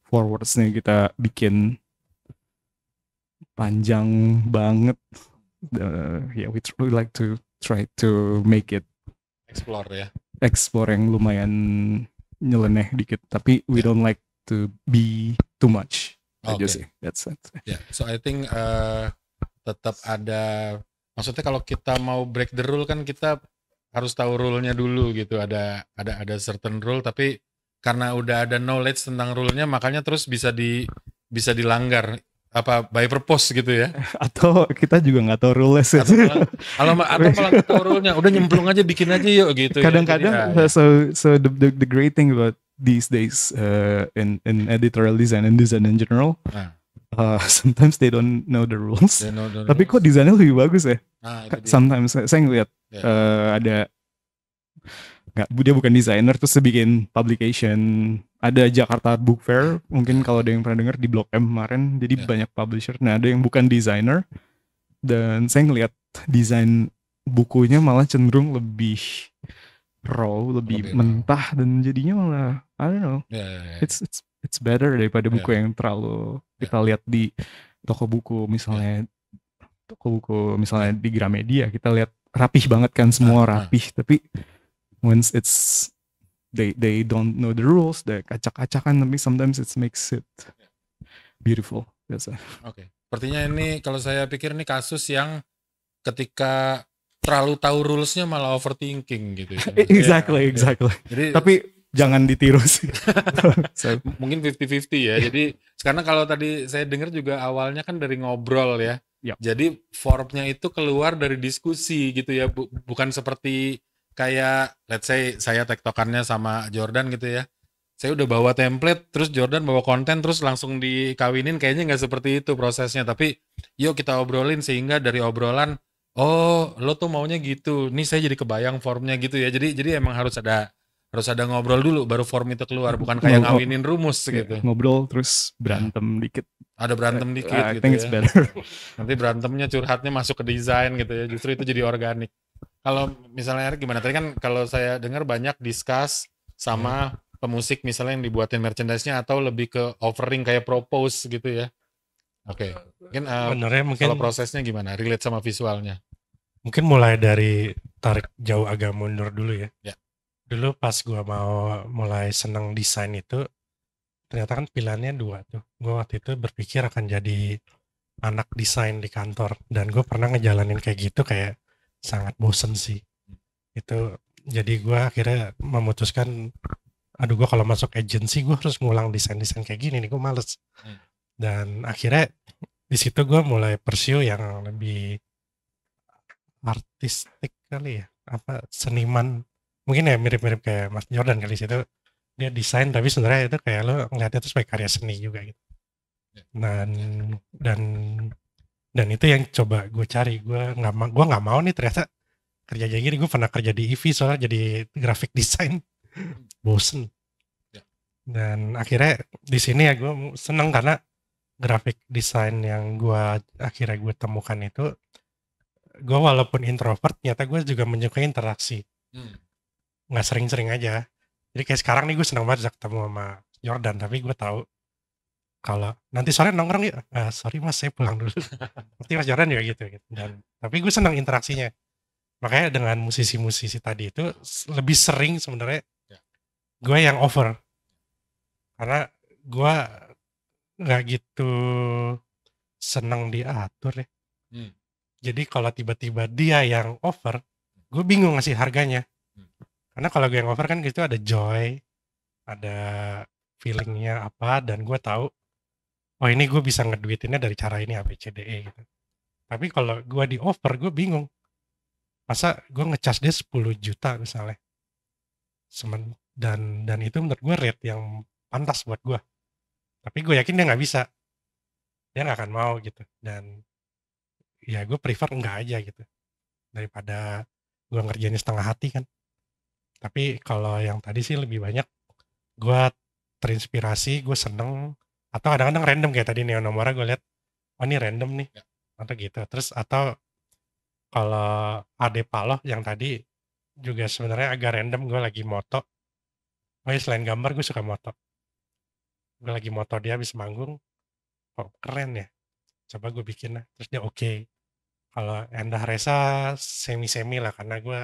forwardsnya kita bikin panjang banget. Yeah, we like to try to make it Explore ya. explore yang lumayan nyeleneh dikit, tapi we don't like to be too much aja Oke. sih. That's it. Ya, so I think tetap ada, maksudnya kalau kita mau break the rule kan kita harus tahu rule-nya dulu gitu. Ada certain rule, tapi karena udah ada knowledge tentang rule-nya makanya terus bisa dilanggar apa by purpose gitu ya. Atau kita juga nggak tahu rules ya. Atau malah nggak tahu rule-nya, udah nyemplung aja bikin aja yuk gitu. Kadang-kadang so the great thing about these days in editorial design and design in general, sometimes they don't know the rules. Tapi kok desainnya lebih bagus ya? Sometimes saya ngeliat ada nggak, dia bukan desainer terus dia bikin publication. Ada Jakarta Book Fair, mungkin kalau ada yang pernah dengar di Blok M kemarin, jadi banyak publisher. Nah, ada yang bukan desainer, dan saya ngeliat desain bukunya malah cenderung lebih raw, lebih mentah, dan jadinya malah I don't know, it's better daripada buku yang terlalu kita lihat di toko buku misalnya di Gramedia, kita lihat rapih banget kan, semua rapih, tapi once it's they don't know the rules, they acak-acakan, tapi sometimes it makes it beautiful biasa. Oke. Sepertinya ini kalau saya pikir ini kasus yang ketika terlalu tahu rulesnya malah overthinking gitu. Exactly. Jadi, tapi jangan ditiru sih. Mungkin 50-50 ya. Jadi karena kalau tadi saya dengar juga awalnya kan dari ngobrol ya. Yep. Jadi formnya itu keluar dari diskusi gitu ya. Bukan seperti kayak let's say saya tektokannya sama Jordan gitu ya. Saya udah bawa template, terus Jordan bawa konten, terus langsung dikawinin, kayaknya nggak seperti itu prosesnya. Tapi yuk kita obrolin sehingga dari obrolan, oh lo tuh maunya gitu, nih saya jadi kebayang formnya gitu ya. Jadi emang harus ada ngobrol dulu baru form itu keluar, bukan kayak ngawinin rumus gitu. Ngobrol terus berantem dikit. Ada berantem dikit I gitu think it's better. Nanti berantemnya curhatnya masuk ke desain gitu ya. Justru itu jadi organik. Kalau misalnya Eric gimana? Tadi kan kalau saya dengar banyak discuss sama pemusik misalnya yang dibuatin merchandise-nya atau lebih ke offering kayak propose gitu ya. Oke. Mungkin kalau prosesnya gimana? Relate sama visualnya. Mungkin mulai dari tarik jauh agak mundur dulu ya. Dulu pas gua mau mulai seneng desain itu, ternyata kan pilihannya dua tuh. Gua waktu itu berpikir akan jadi anak desain di kantor, dan gue pernah ngejalanin kayak gitu, kayak sangat bosen sih itu. Jadi gue akhirnya memutuskan, aduh gue kalau masuk agency gue harus ngulang desain kayak gini nih, gue males. Dan akhirnya di situ gue mulai pursue yang lebih artistik kali ya, apa seniman mungkin ya, mirip-mirip kayak Mas Jordan kali. Situ dia desain tapi sebenarnya itu kayak lo ngeliatnya itu sebagai karya seni juga gitu. Dan itu yang coba gue cari. Gue nggak mau nih ternyata kerja kayak gini. Gue pernah kerja di EV soalnya jadi graphic design, bosen. Dan akhirnya di sini ya gue seneng karena graphic design yang akhirnya gue temukan itu, gue walaupun introvert ternyata gue juga menyukai interaksi. Nggak sering-sering aja. Jadi kayak sekarang nih gue seneng banget ketemu sama Jordan, tapi gue tahu kalau nanti sore nongkrong ya, sorry mas saya pulang dulu. Berarti Mas Jordan juga gitu. Dan tapi gue senang interaksinya. Makanya dengan musisi-musisi tadi itu lebih sering sebenarnya gue yang over, karena gue nggak gitu senang diatur ya. Jadi kalau tiba-tiba dia yang over, gue bingung ngasih harganya. Karena kalau gue yang over kan gitu ada joy, ada feelingnya apa, dan gue tahu oh ini gue bisa ngeduitinnya dari cara ini ABCDE gitu. Tapi kalau gue di over, gue bingung. Masa gue ngecas dia 10 juta misalnya. Dan itu menurut gue rate yang pantas buat gue. Tapi gue yakin dia gak bisa. Dia gak akan mau gitu. Dan ya gue prefer enggak aja gitu. Daripada gue ngerjainnya setengah hati kan. Tapi kalau yang tadi sih lebih banyak gue terinspirasi, gue seneng. Atau kadang-kadang random kayak tadi Neo Nomora, gue lihat oh ini random nih atau gitu. Terus atau kalau Ade Paloh yang tadi juga sebenarnya agak random, gue lagi moto. Oh ya, selain gambar gue suka moto. Gue lagi moto dia habis manggung, oh keren ya. coba gue bikin lah, terus dia oke. Kalau Endah Resa semi-semi lah, karena gue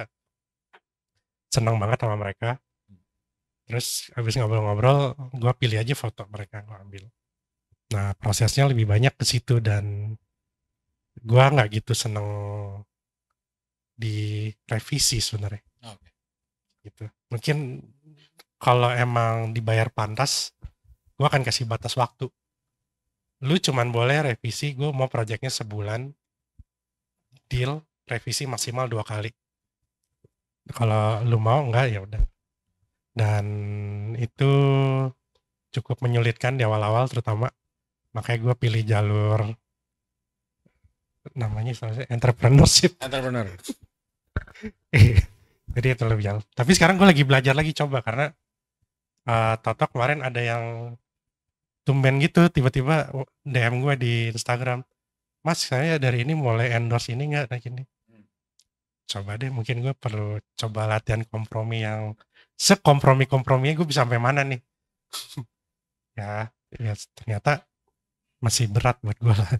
senang banget sama mereka. Terus habis ngobrol-ngobrol, gue pilih aja foto mereka, gue ambil. Nah, prosesnya lebih banyak ke situ, dan gue nggak gitu seneng di revisi sebenarnya. Oke. Gitu. Mungkin kalau emang dibayar pantas, gue akan kasih batas waktu. Lu cuman boleh revisi, gue mau proyeknya sebulan, deal revisi maksimal 2 kali. Kalau lu mau enggak ya udah. Dan itu cukup menyulitkan di awal-awal terutama, makanya gue pilih jalur namanya entrepreneurship. Entrepreneur. Jadi itu lebih jauh. Tapi sekarang gue lagi belajar lagi coba, karena Toto kemarin ada yang tumben gitu tiba-tiba DM gue di Instagram, Mas saya dari ini mulai endorse ini nggak, nah gini. Coba deh, mungkin gue perlu coba latihan kompromi yang sekompromi-komprominya gue bisa sampai mana nih. ya ternyata masih berat buat gue lah.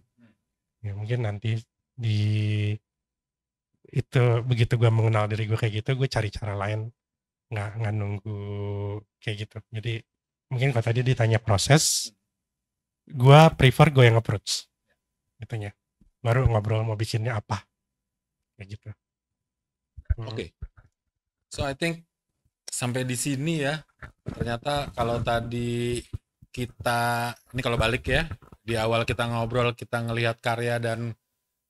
Ya mungkin nanti di itu begitu gue mengenal diri gue kayak gitu, gue cari cara lain, nggak nunggu kayak gitu. Jadi mungkin kalau tadi ditanya proses, gue prefer gue yang approach itunya, baru ngobrol mau bikinnya apa kayak gitu. Oke. So I think sampai di sini ya. Ternyata kalau tadi kita ini kalau balik ya, di awal kita ngobrol, kita ngelihat karya dan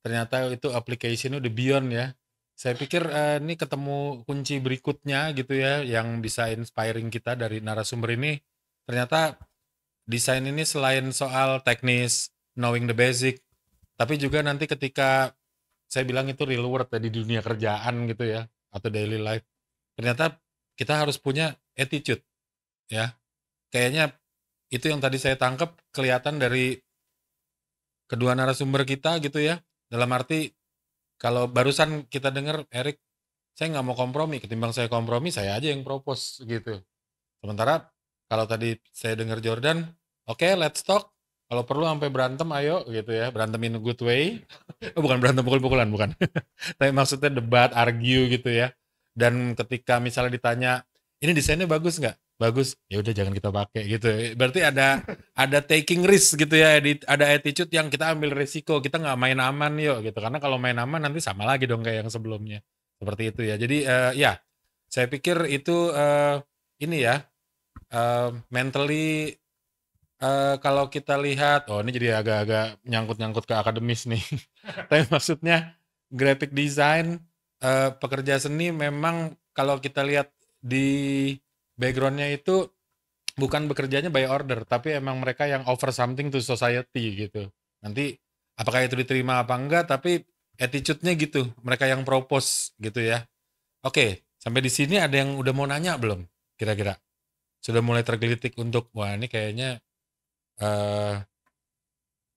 ternyata itu application udah beyond ya. Saya pikir ini ketemu kunci berikutnya gitu ya, yang bisa inspiring kita dari narasumber ini. Ternyata desain ini selain soal teknis, knowing the basic, tapi juga nanti ketika saya bilang itu real world ya, di dunia kerjaan gitu ya, atau daily life. Ternyata kita harus punya attitude ya. Kayaknya itu yang tadi saya tangkap kelihatan dari kedua narasumber kita gitu ya. Dalam arti kalau barusan kita dengar Erik, saya nggak mau kompromi, ketimbang saya kompromi saya aja yang propose gitu. Sementara kalau tadi saya dengar Jordan, oke, let's talk. Kalau perlu sampai berantem ayo gitu ya, berantem in a good way. Bukan berantem pukul-pukulan, bukan. Tapi maksudnya debat, argue gitu ya. Dan ketika misalnya ditanya, ini desainnya bagus nggak? Bagus, ya udah jangan kita pakai gitu. Berarti ada taking risk gitu ya, ada attitude yang kita ambil risiko, kita nggak main aman yuk gitu. Karena kalau main aman nanti sama lagi dong kayak yang sebelumnya. Seperti itu ya. Jadi ya, saya pikir itu ini ya, mentally kalau kita lihat, oh ini jadi agak-agak nyangkut-nyangkut ke akademis nih. Tapi maksudnya graphic design, pekerja seni memang kalau kita lihat di backgroundnya itu bukan bekerjanya by order, tapi emang mereka yang offer something to society gitu. Nanti apakah itu diterima apa enggak, tapi attitude-nya gitu, mereka yang propose gitu ya. Oke, sampai di sini ada yang udah mau nanya belum? Kira-kira sudah mulai tergelitik untuk wah ini kayaknya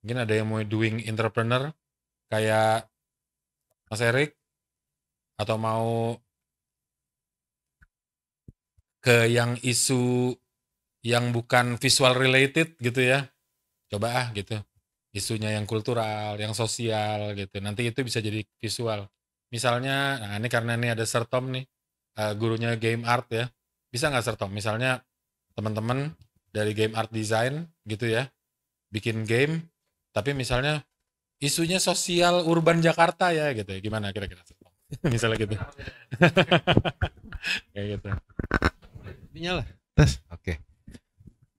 mungkin ada yang mau doing entrepreneur kayak Mas Erik, atau mau ke yang isu yang bukan visual related gitu ya, coba gitu, isunya yang kultural, yang sosial gitu, nanti itu bisa jadi visual. Misalnya, nah ini karena ini ada Sertom nih, gurunya game art ya, bisa nggak Sertom? Misalnya teman-teman dari game art design gitu ya, bikin game, tapi misalnya isunya sosial urban Jakarta ya gitu ya, gimana kira-kira? Misalnya gitu. Kayak gitu. Nyala. Tes. Oke.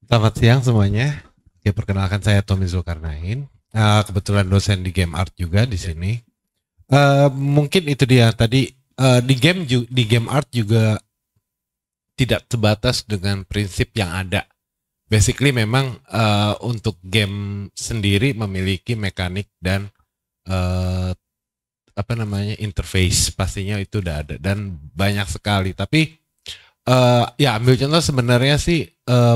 Selamat siang semuanya. Oke, perkenalkan saya Tommy Zulkarnain. Kebetulan dosen di game art juga di sini. Mungkin itu dia tadi di game art juga tidak sebatas dengan prinsip yang ada. Basically memang untuk game sendiri memiliki mekanik dan interface, pastinya itu udah ada dan banyak sekali. Tapi ya ambil contoh sebenarnya sih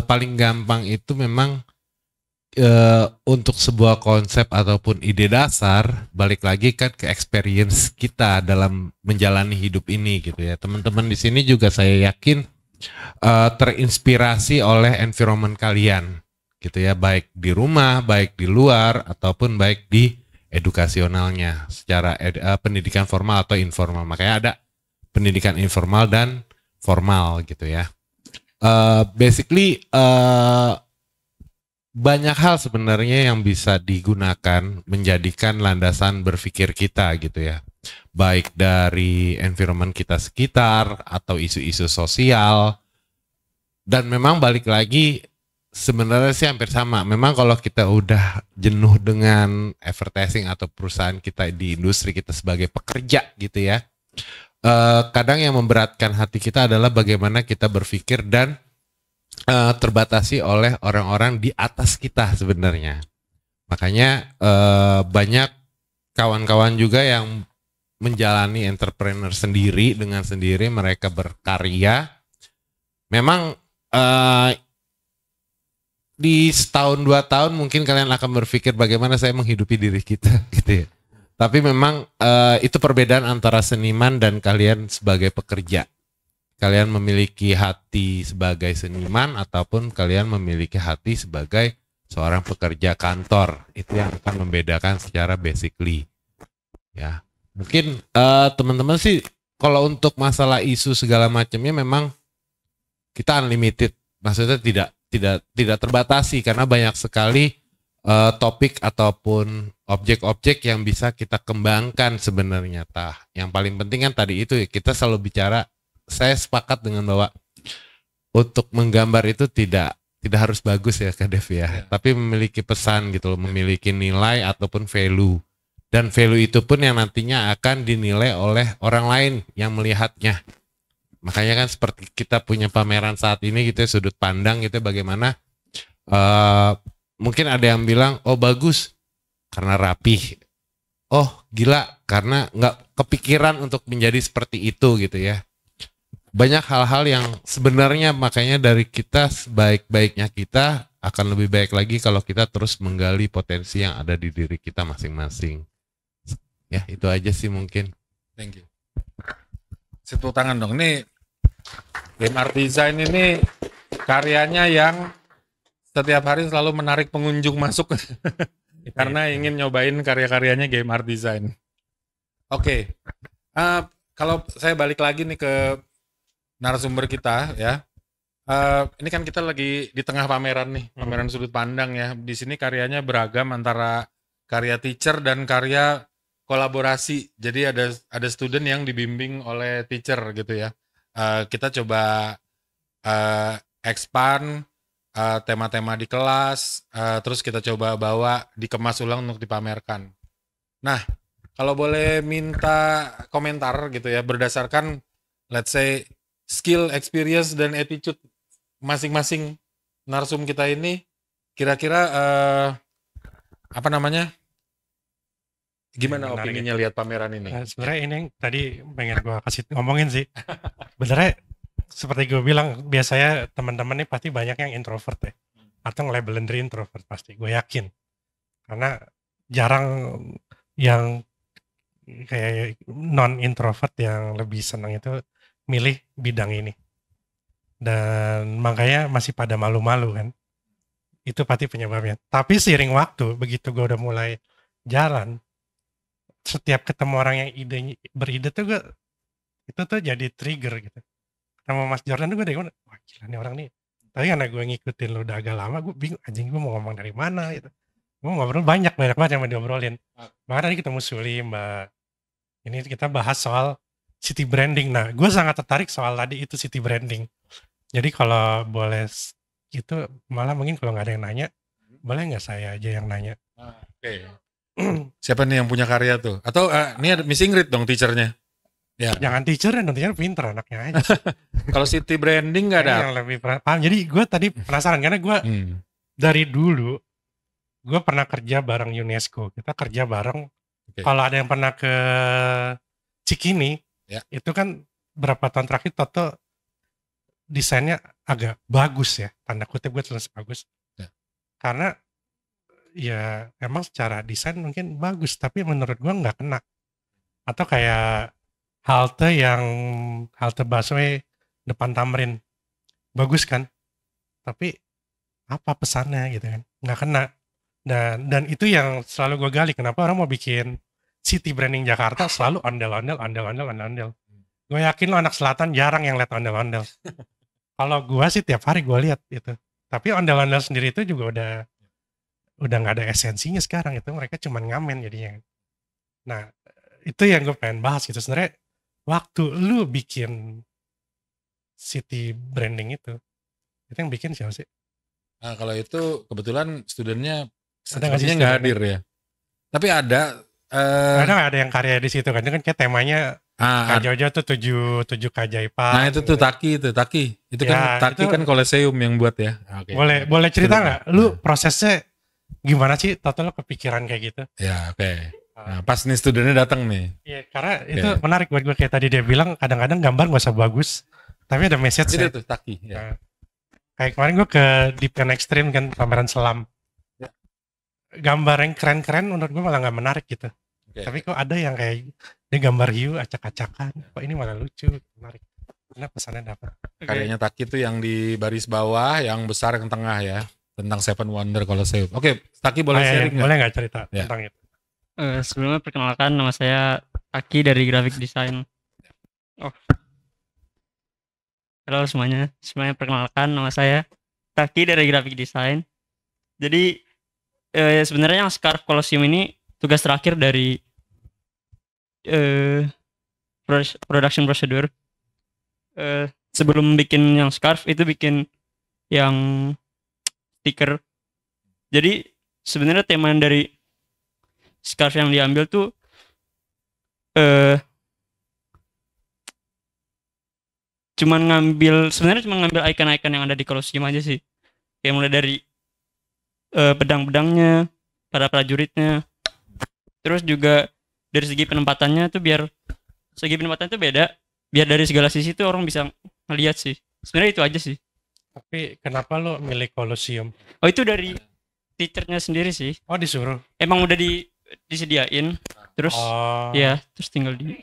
paling gampang itu memang untuk sebuah konsep ataupun ide dasar, balik lagi kan ke experience kita dalam menjalani hidup ini gitu ya. Teman-teman di sini juga saya yakin terinspirasi oleh environment kalian gitu ya, baik di rumah, baik di luar, ataupun baik di edukasionalnya secara pendidikan formal atau informal. Makanya ada pendidikan informal dan formal gitu ya. Basically banyak hal sebenarnya yang bisa digunakan menjadikan landasan berpikir kita gitu ya. Baik dari environment kita sekitar atau isu-isu sosial. Dan memang balik lagi sebenarnya sih hampir sama. Memang kalau kita udah jenuh dengan advertising atau perusahaan kita di industri kita sebagai pekerja gitu ya. Kadang yang memberatkan hati kita adalah bagaimana kita berpikir dan terbatasi oleh orang-orang di atas kita sebenarnya. Makanya banyak kawan-kawan juga yang menjalani entrepreneur sendiri dengan sendiri, mereka berkarya. Memang di setahun 2 tahun mungkin kalian akan berpikir bagaimana saya menghidupi diri kita gitu ya. Tapi memang itu perbedaan antara seniman dan kalian sebagai pekerja. Kalian memiliki hati sebagai seniman ataupun kalian memiliki hati sebagai seorang pekerja kantor. Itu yang akan membedakan secara basically. Ya, mungkin teman-teman sih kalau untuk masalah isu segala macamnya memang kita unlimited. Maksudnya tidak terbatasi karena banyak sekali topik ataupun objek-objek yang bisa kita kembangkan sebenarnya. Yang paling penting kan tadi itu ya, kita selalu bicara. Saya sepakat dengan bahwa untuk menggambar itu tidak harus bagus ya Kak Dev ya, tapi memiliki pesan gitu loh, memiliki nilai ataupun value, dan value itu pun yang nantinya akan dinilai oleh orang lain yang melihatnya. Makanya kan seperti kita punya pameran saat ini gitu ya, sudut pandang gitu ya, bagaimana mungkin ada yang bilang oh bagus karena rapih, oh gila karena nggak kepikiran untuk menjadi seperti itu gitu ya. Banyak hal-hal yang sebenarnya makanya dari kita sebaik-baiknya kita akan lebih baik lagi kalau kita terus menggali potensi yang ada di diri kita masing-masing. Ya itu aja sih mungkin. Thank you. Tepuk tangan dong. Ini game art design ini karyanya yang setiap hari selalu menarik pengunjung masuk karena ingin nyobain karya-karyanya game art design. Oke. Kalau saya balik lagi nih ke narasumber kita ya, ini kan kita lagi di tengah pameran nih, pameran sudut pandang ya. Di sini karyanya beragam antara karya teacher dan karya kolaborasi. Jadi ada student yang dibimbing oleh teacher gitu ya. Kita coba expand tema-tema di kelas, terus kita coba bawa dikemas ulang untuk dipamerkan. Nah, kalau boleh minta komentar gitu ya, berdasarkan let's say skill, experience, dan attitude masing-masing narsum kita ini, kira-kira apa namanya? Gimana opininya lihat pameran ini? Sebenarnya ini yang tadi pengen gue kasih ngomongin sih. Benernya seperti gue bilang, biasanya teman-teman nih pasti banyak yang introvert ya, atau nge-labelin diri introvert pasti, gue yakin. Karena jarang yang kayak non-introvert yang lebih senang itu milih bidang ini, dan makanya masih pada malu-malu kan, itu pasti penyebabnya. Tapi seiring waktu, begitu gue udah mulai jalan, setiap ketemu orang yang beride tuh itu tuh jadi trigger gitu. Sama Mas Jordan tuh gue wah gila nih orang nih, tapi karena gue ngikutin lu udah agak lama, gue bingung anjing gue mau ngomong dari mana gitu. Gue ngobrol banyak banget yang mau diobrolin. Makanya tadi ketemu Suli, Mbak, ini kita bahas soal city branding. Nah, gue sangat tertarik soal tadi itu city branding. Jadi kalau boleh itu malah mungkin kalau nggak ada yang nanya, boleh nggak saya aja yang nanya? Oke. Siapa nih yang punya karya tuh? Atau ini ada missing read dong teachernya? Ya. Jangan teacher, nantinya pinter anaknya aja. Kalau city branding nggak ada. Yang lebih paham. Jadi gue tadi penasaran karena gue dari dulu gue pernah kerja bareng UNESCO. Kita kerja bareng. Okay. Kalau ada yang pernah ke Cikini, itu kan berapa tahun terakhir Toto desainnya agak bagus ya, tanda kutip gue tulis bagus. Karena ya emang secara desain mungkin bagus, tapi menurut gue nggak kena. Atau kayak halte busway depan Tamrin, bagus kan, tapi apa pesannya gitu kan, nggak kena. Dan itu yang selalu gue gali, kenapa orang mau bikin city branding Jakarta selalu ondel-ondel. Gue yakin lo anak selatan jarang yang lihat ondel-ondel. Kalau gue sih tiap hari gue lihat itu. Tapi ondel-ondel sendiri itu juga udah nggak ada esensinya sekarang, itu mereka cuma ngamen jadinya. Nah itu yang gue pengen bahas gitu sebenarnya, waktu lu bikin city branding itu yang bikin siapa sih? Nah, kalau itu kebetulan studennya Ada nggak sih sepertinya nggak studennya? hadir ya. Tapi ada. Ada nggak ada yang karya di situ kan? Itu kan kayak temanya Kak Jojo tuh tujuh keajaiban. Nah itu tuh gitu. Taki. Itu Ya, kan Taki itu- kan Colosseum yang buat ya. Oke. Boleh cerita Sudah. nggak? Lu prosesnya gimana sih? Total lo kepikiran kayak gitu? Ya oke. Nah, pas nih studennya datang nih. Iya, karena itu menarik buat gue, kayak tadi dia bilang kadang-kadang gambar nggak usah bagus, tapi ada message. Itu tuh Taki. Ya. Nah, kayak kemarin gue ke Deep and Extreme kan, pameran selam. Ya. Gambar yang keren-keren menurut gue malah nggak menarik gitu. Oke. Tapi kok ada yang kayak dia gambar hiu acak-acakan, kok ini malah lucu, menarik. Karena pesannya dapat. Karyanya Taki tuh yang di baris bawah, yang besar yang tengah ya. Tentang Seven Wonder Colosseum. Oke, Taki boleh sharing nggak? Boleh nggak cerita Ya. tentang itu? Sebelumnya perkenalkan, nama saya Aki dari Graphic Design. Halo semuanya perkenalkan, nama saya Taki dari Graphic Design. Jadi sebenarnya yang Scarf Colosseum ini tugas terakhir dari production procedure. Sebelum bikin yang Scarf itu bikin yang stiker. Jadi sebenarnya tema dari Scarf yang diambil tuh cuma ngambil icon-icon yang ada di Colosseum aja sih. Kayak mulai dari pedang-pedangnya, para prajuritnya. Terus juga dari segi penempatannya tuh biar beda. Biar dari segala sisi tuh orang bisa ngeliat sih. Sebenarnya itu aja sih. Tapi kenapa lo milih Colosseum? Oh itu dari teachernya sendiri sih. Oh disuruh? Emang udah disediain. Terus Oh, ya terus tinggal di.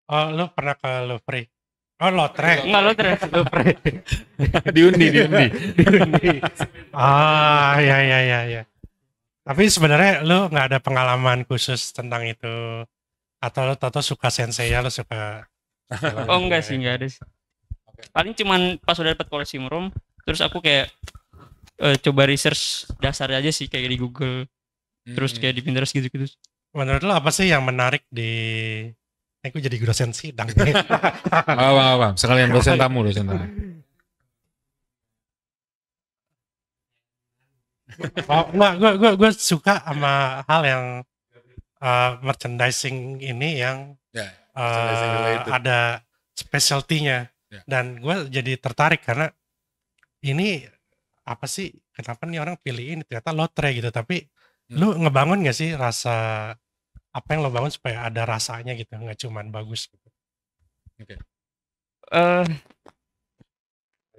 oh lo pernah ke Louvre? Oh Lotre. Enggak lo terus. diundi. Ah ya. Tapi sebenarnya lo nggak ada pengalaman khusus tentang itu, atau lo tato suka sensei ya, lo suka? Oh enggak sih, enggak ada sih. Paling cuman pas udah dapet Colosseum Room, terus aku kayak coba research dasar aja sih kayak di Google, terus kayak di Pinterest gitu-gitu. Menurut lo apa sih yang menarik di? Aku jadi dosen sidang. Apa. Sekalian dosen tamu. Oh, enggak, gue suka sama hal yang merchandising ini yang Ya, merchandising related. Ada specialty-nya. Ya. Dan gue jadi tertarik karena ini apa sih, kenapa nih orang pilih ini, ternyata lotre gitu. Tapi lu ngebangun gak sih rasa, apa yang lo bangun supaya ada rasanya gitu, nggak cuman bagus gitu.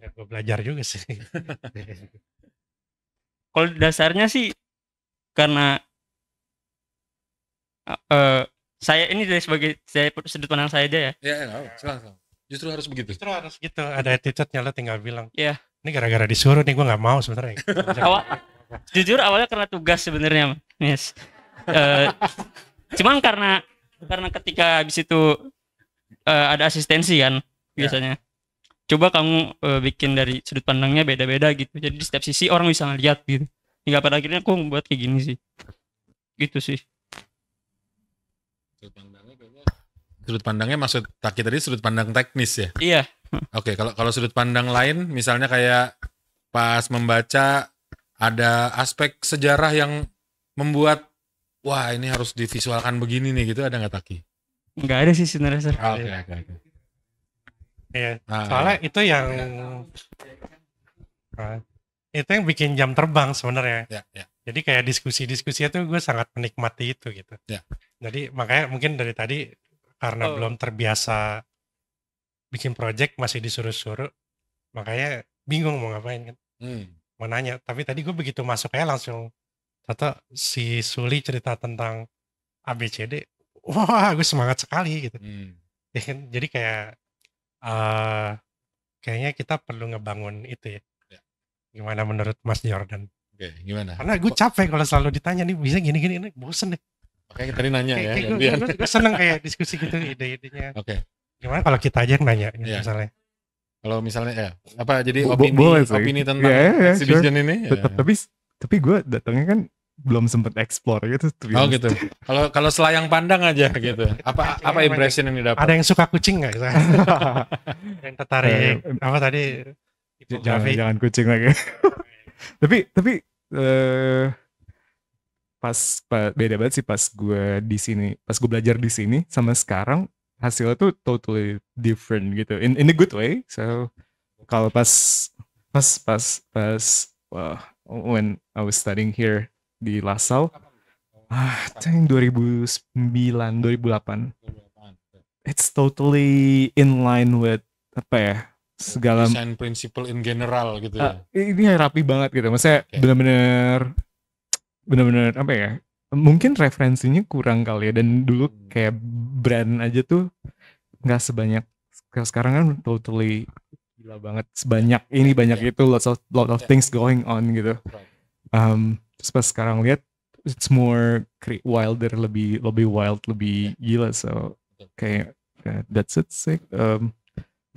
Gue belajar juga sih. Kalau dasarnya sih karena saya ini dari sebagai saya sudut pandang saya aja ya. Ya, silakan. Justru harus begitu. Justru harus gitu, ada attitude-nya, lo tinggal bilang. Iya. Ini gara-gara disuruh nih, gue nggak mau sebenarnya. Jujur awalnya karena tugas sebenarnya, yes. Cuman karena ketika habis itu ada asistensi kan biasanya. Coba kamu bikin dari sudut pandangnya beda-beda gitu. Jadi di setiap sisi orang bisa ngeliat gitu. Hingga pada akhirnya aku membuat kayak gini sih. Gitu sih. Sudut pandangnya maksud Taki tadi sudut pandang teknis ya? Iya. Oke, kalau sudut pandang lain misalnya kayak pas membaca ada aspek sejarah yang membuat wah ini harus divisualkan begini nih gitu, ada nggak Taki? Nggak ada sih sebenarnya sir. Oke. Iya, soalnya itu yang itu yang bikin jam terbang sebenarnya. Ya. Jadi kayak diskusi-diskusinya tuh gue sangat menikmati itu gitu. Ya. Jadi makanya mungkin dari tadi karena belum terbiasa bikin project, masih disuruh-suruh, makanya bingung mau ngapain kan. Mau nanya, tapi tadi gue begitu masuk kayak langsung Tata si Suli cerita tentang ABCD, wah gue semangat sekali gitu. Ya kan? Jadi kayak kayaknya kita perlu ngebangun itu ya. Ya. Gimana menurut Mas Jordan? Oke, gimana? Karena gue capek kalau selalu ditanya nih bisa gini-gini, ini bosen deh. Oke, tadi nanya ya. Kayak gue seneng kayak diskusi gitu ide-idenya. Oke. Gimana kalau kita aja yang nanya gitu, Iya. misalnya. Kalau misalnya ya, apa jadi Boleh sih. opini tentang Yeah, exhibition ini? Ya. Tapi gue datangnya kan belum sempet explore gitu. Oh gitu. Kalau selayang pandang aja gitu. Apa impression yang didapat? Ada yang suka kucing nggak? Yang tertarik apa tadi? Tipografi. Jangan kucing lagi. tapi pas beda banget sih pas gue di sini, pas gue belajar di sini sama sekarang hasilnya tuh totally different gitu, in a good way. So kalau pas when I was studying here di LaSalle, I think 2009 2008, it's totally in line with apa ya, segala design principle in general gitu ya. ini rapi banget gitu. Maksudnya Oke. bener-bener apa ya? Mungkin referensinya kurang kali ya. Dan dulu kayak brand aja tuh nggak sebanyak sekarang kan, totally gila banget. Sebanyak ini banyak itu, lot of things going on gitu. Terus pas sekarang lihat, it's more wilder, lebih wild, lebih gila. So kayak that's it sih.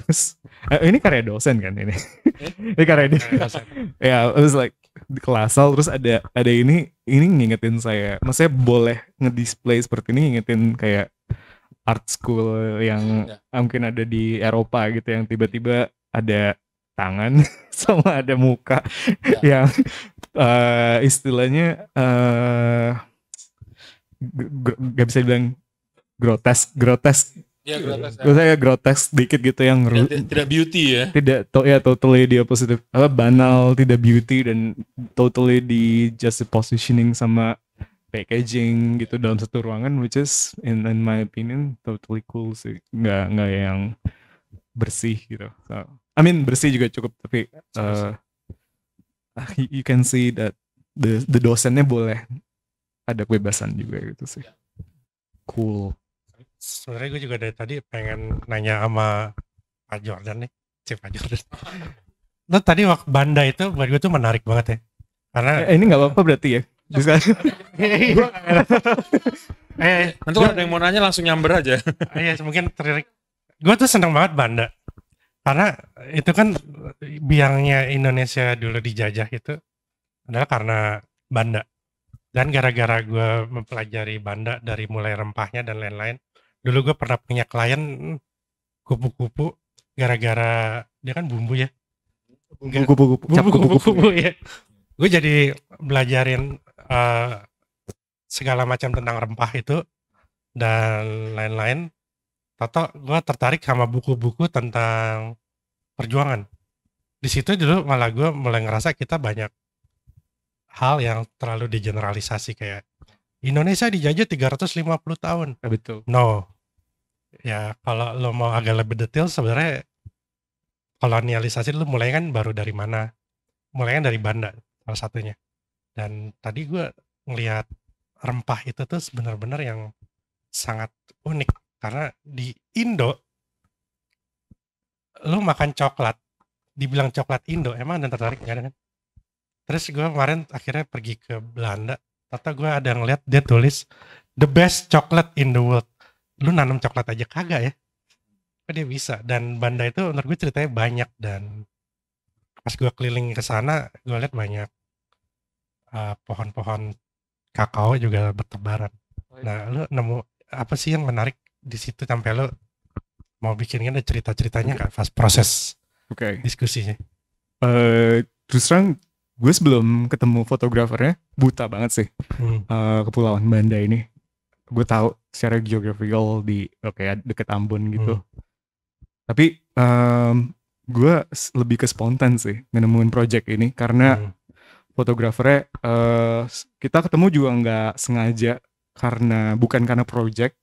Terus ini karya dosen kan ini. Ini karya dosen. Ya, it was like di kelasal, terus ada ini ngingetin saya. Maksudnya boleh ngedisplay seperti ini, ngingetin kayak art school yang mungkin ada di Eropa gitu, yang tiba-tiba ada tangan sama ada muka yang istilahnya gak bisa bilang grotesk. Ya, grotesk dikit gitu, yang tidak beauty ya. Totally the opposite, banal, tidak beauty, dan totally di just the positioning sama packaging gitu dalam satu ruangan, which is in my opinion totally cool sih. Nggak yang bersih gitu. So, I mean bersih juga cukup, tapi you can see that the dosennya boleh ada kebebasan juga gitu sih. Cool. Sebenarnya gue juga dari tadi pengen nanya sama Pak Jordan nih, Pak Jordan. Lo tadi waktu Banda itu buat gue tuh menarik banget ya, karena ini nggak apa-apa berarti ya. Nanti kalau ada yang mau nanya langsung nyamber aja. Iya, mungkin tertarik. Gue tuh seneng banget Banda, karena itu kan biangnya Indonesia dulu dijajah itu adalah karena Banda. Dan gara-gara gue mempelajari Banda dari mulai rempahnya dan lain-lain. Dulu gue pernah punya klien kupu-kupu, gara-gara dia kan bumbu ya. Kupu-kupu ya. Gue jadi belajarin segala macam tentang rempah itu dan lain-lain. Toto gue tertarik sama buku-buku tentang perjuangan. Di situ dulu malah gue mulai ngerasa kita banyak hal yang terlalu digeneralisasi, kayak Indonesia dijajah 350 tahun. Betul. No. Ya kalau lo mau agak lebih detail, sebenarnya kolonialisasi lo mulai kan baru dari mana? Mulainya dari Banda salah satunya. Dan tadi gue ngelihat rempah itu tuh benar-benar yang sangat unik, karena di Indo lo makan coklat, dibilang coklat Indo, emang ada tertarik nggak kan? Terus gue kemarin akhirnya pergi ke Belanda, ternyata gue ada ngeliat dia tulis the best chocolate in the world. Lu nanam coklat aja kagak ya? Kok dia bisa? Dan Banda itu menurut gue ceritanya banyak, dan pas gue keliling ke sana gue lihat banyak pohon-pohon kakao juga bertebaran. Nah, lu nemu apa sih yang menarik di situ sampai lu mau bikin ada cerita-ceritanya kan pas proses diskusinya? Terus terang gue sebelum ketemu fotografernya buta banget sih. Kepulauan Banda ini. Gue tahu secara geographical di deket Ambon gitu. Tapi gue lebih ke spontan sih menemuin project ini, karena fotografernya kita ketemu juga nggak sengaja, bukan karena project,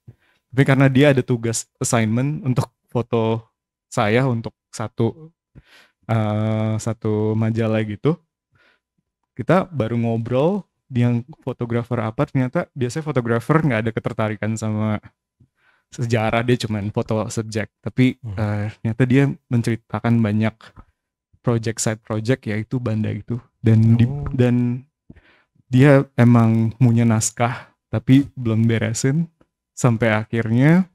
tapi karena dia ada tugas assignment untuk foto saya untuk satu majalah gitu. Kita baru ngobrol, yang fotografer apa, ternyata biasanya fotografer nggak ada ketertarikan sama sejarah, dia cuman foto subjek, tapi ternyata dia menceritakan banyak side project yaitu Banda itu, dan dia emang punya naskah tapi belum beresin sampai akhirnya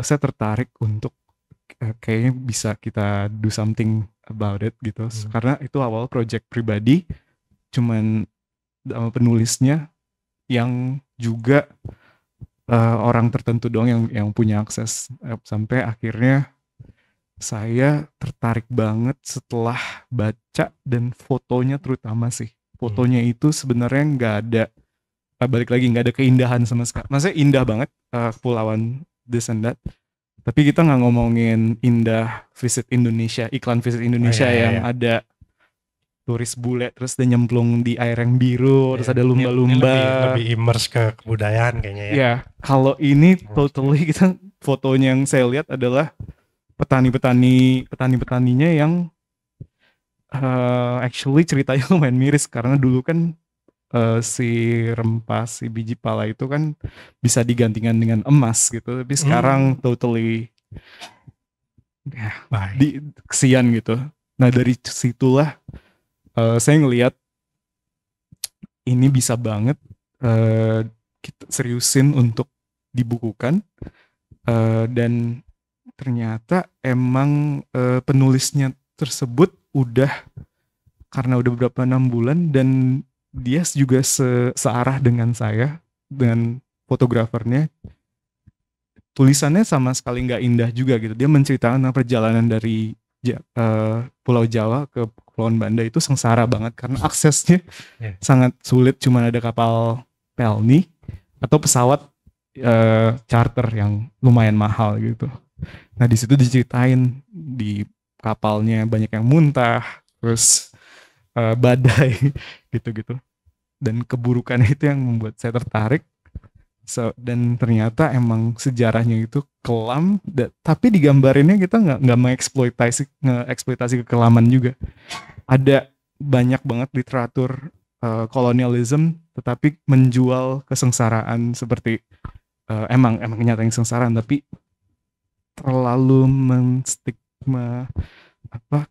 saya tertarik untuk kayaknya bisa kita do something about it gitu. Karena itu awal project pribadi, cuman penulisnya yang juga orang tertentu doang yang punya akses, sampai akhirnya saya tertarik banget setelah baca, dan fotonya terutama sih. Fotonya itu sebenarnya nggak ada, balik lagi nggak ada keindahan sama sekali. Maksudnya indah banget Kepulauan This and That. Tapi kita nggak ngomongin indah Visit Indonesia, iklan Visit Indonesia yang ada turis bule terus dia nyemplung di air yang biru, terus ada lumba-lumba. Lebih immerse ke kebudayaan kayaknya ya. Ya, kalau ini totally kita fotonya yang saya lihat adalah petani-petaninya yang actually ceritanya lumayan miris, karena dulu kan si rempas, si biji pala itu kan bisa digantikan dengan emas gitu, tapi sekarang totally kesian gitu. Nah dari situlah saya ngelihat ini bisa banget kita seriusin untuk dibukukan, dan ternyata emang penulisnya tersebut karena udah beberapa 6 bulan, dan dia juga searah dengan saya, dengan fotografernya. Tulisannya sama sekali nggak indah juga gitu. Dia menceritakan perjalanan dari Pulau Jawa ke Kepulauan Banda itu sengsara banget, karena aksesnya sangat sulit. Cuman ada kapal pelni atau pesawat charter yang lumayan mahal gitu. Nah di situ diceritain di kapalnya banyak yang muntah, terus badai gitu-gitu, dan keburukannya itu yang membuat saya tertarik. Dan ternyata emang sejarahnya itu kelam, tapi digambarinnya kita nggak mengeksploitasi kekelaman juga. Ada banyak banget literatur kolonialisme, tetapi menjual kesengsaraan seperti emang kenyataan kesengsaraan, tapi terlalu menstigma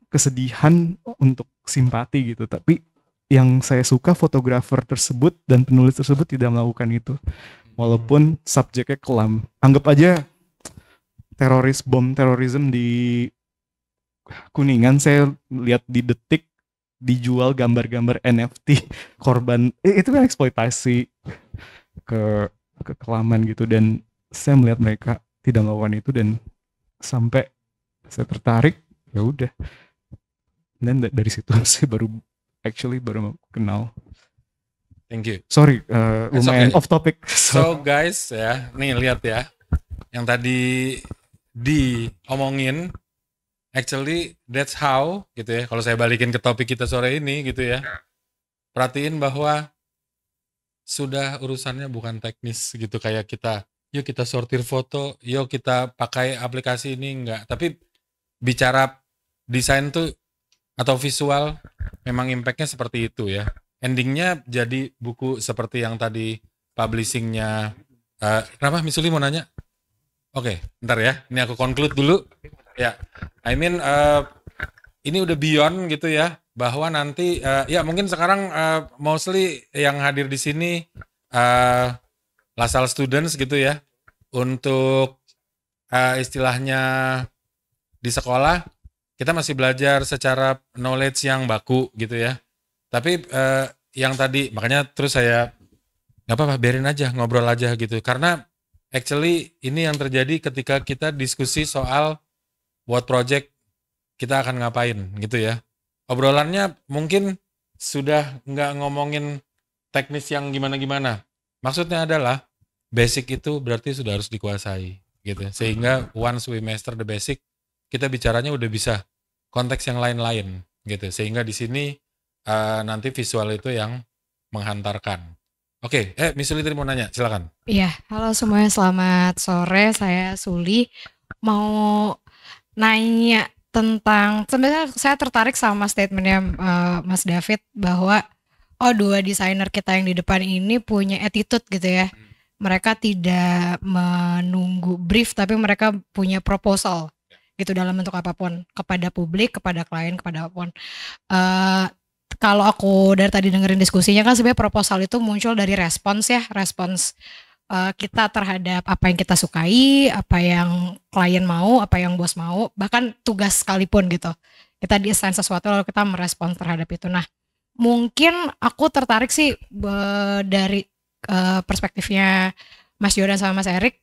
kesedihan untuk simpati gitu. Tapi yang saya suka, fotografer tersebut dan penulis tersebut tidak melakukan itu, walaupun subjeknya kelam. Anggap aja bom terorisme di Kuningan, saya lihat di Detik dijual gambar-gambar NFT korban, itu kan eksploitasi kekelaman gitu, dan saya melihat mereka tidak melakukan itu, dan sampai saya tertarik. Ya udah, dan dari situ saya baru kenal. Thank you. Sorry, lumayan off topic. So guys ya, nih lihat ya, yang tadi diomongin, actually that's how gitu ya. Kalau saya balikin ke topik kita sore ini gitu ya, perhatiin bahwa sudah urusannya bukan teknis gitu, kayak kita, yuk kita sortir foto, yuk kita pakai aplikasi ini, enggak. Tapi bicara desain tuh atau visual, memang impactnya seperti itu ya. Endingnya jadi buku seperti yang tadi publishingnya. Kenapa Misuli mau nanya? Oke, ntar ya, ini aku conclude dulu ya. I mean ini udah beyond gitu ya, bahwa nanti ya mungkin sekarang mostly yang hadir di sini LaSalle students gitu ya, untuk istilahnya di sekolah kita masih belajar secara knowledge yang baku gitu ya. Tapi yang tadi, makanya terus saya nggak apa-apa, biarin aja, ngobrol aja gitu. Karena actually ini yang terjadi ketika kita diskusi soal what project kita akan ngapain gitu ya. Obrolannya mungkin sudah nggak ngomongin teknis yang gimana-gimana. Maksudnya adalah basic itu berarti sudah harus dikuasai gitu. Sehingga once we master the basic, kita bicaranya udah bisa konteks yang lain-lain gitu. Sehingga di sini nanti visual itu yang menghantarkan. Oke, Miss Suli tadi mau nanya, silakan. Iya, halo semuanya, selamat sore. Saya Suli. Mau nanya tentang, sebenarnya saya tertarik sama statementnya Mas David bahwa dua desainer kita yang di depan ini punya attitude gitu ya. mereka tidak menunggu brief tapi mereka punya proposal gitu dalam bentuk apapun kepada publik, kepada klien, kepada apapun. Kalau aku dari tadi dengerin diskusinya kan sebenarnya proposal itu muncul dari respons kita terhadap apa yang kita sukai, apa yang klien mau, apa yang bos mau, bahkan tugas sekalipun gitu. Kita di-assign sesuatu lalu kita merespons terhadap itu. Nah, mungkin aku tertarik sih dari perspektifnya Mas Jordan sama Mas Erik.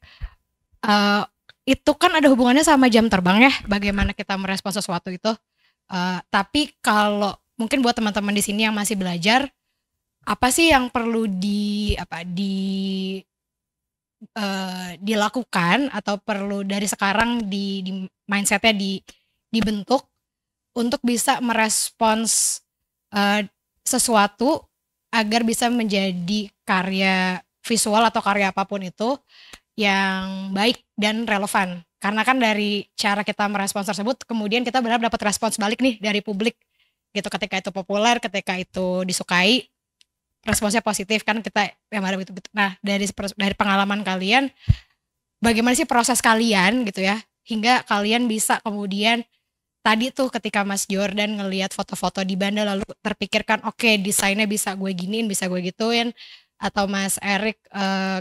Itu kan ada hubungannya sama jam terbang ya, bagaimana kita merespons sesuatu itu. Tapi kalau mungkin buat teman-teman di sini yang masih belajar, apa sih yang perlu dilakukan atau perlu dari sekarang di mindsetnya dibentuk untuk bisa merespons sesuatu agar bisa menjadi karya visual atau karya apapun itu yang baik dan relevan. Karena kan dari cara kita merespons tersebut kemudian kita benar dapat respons balik nih dari publik gitu, ketika itu populer, ketika itu disukai, responsnya positif kan kita yang ada gitu. Nah, dari pengalaman kalian bagaimana sih proses kalian gitu ya hingga kalian bisa kemudian tadi tuh ketika Mas Jordan ngelihat foto-foto di Banda lalu terpikirkan oke, desainnya bisa gue giniin, bisa gue gituin, atau Mas Erik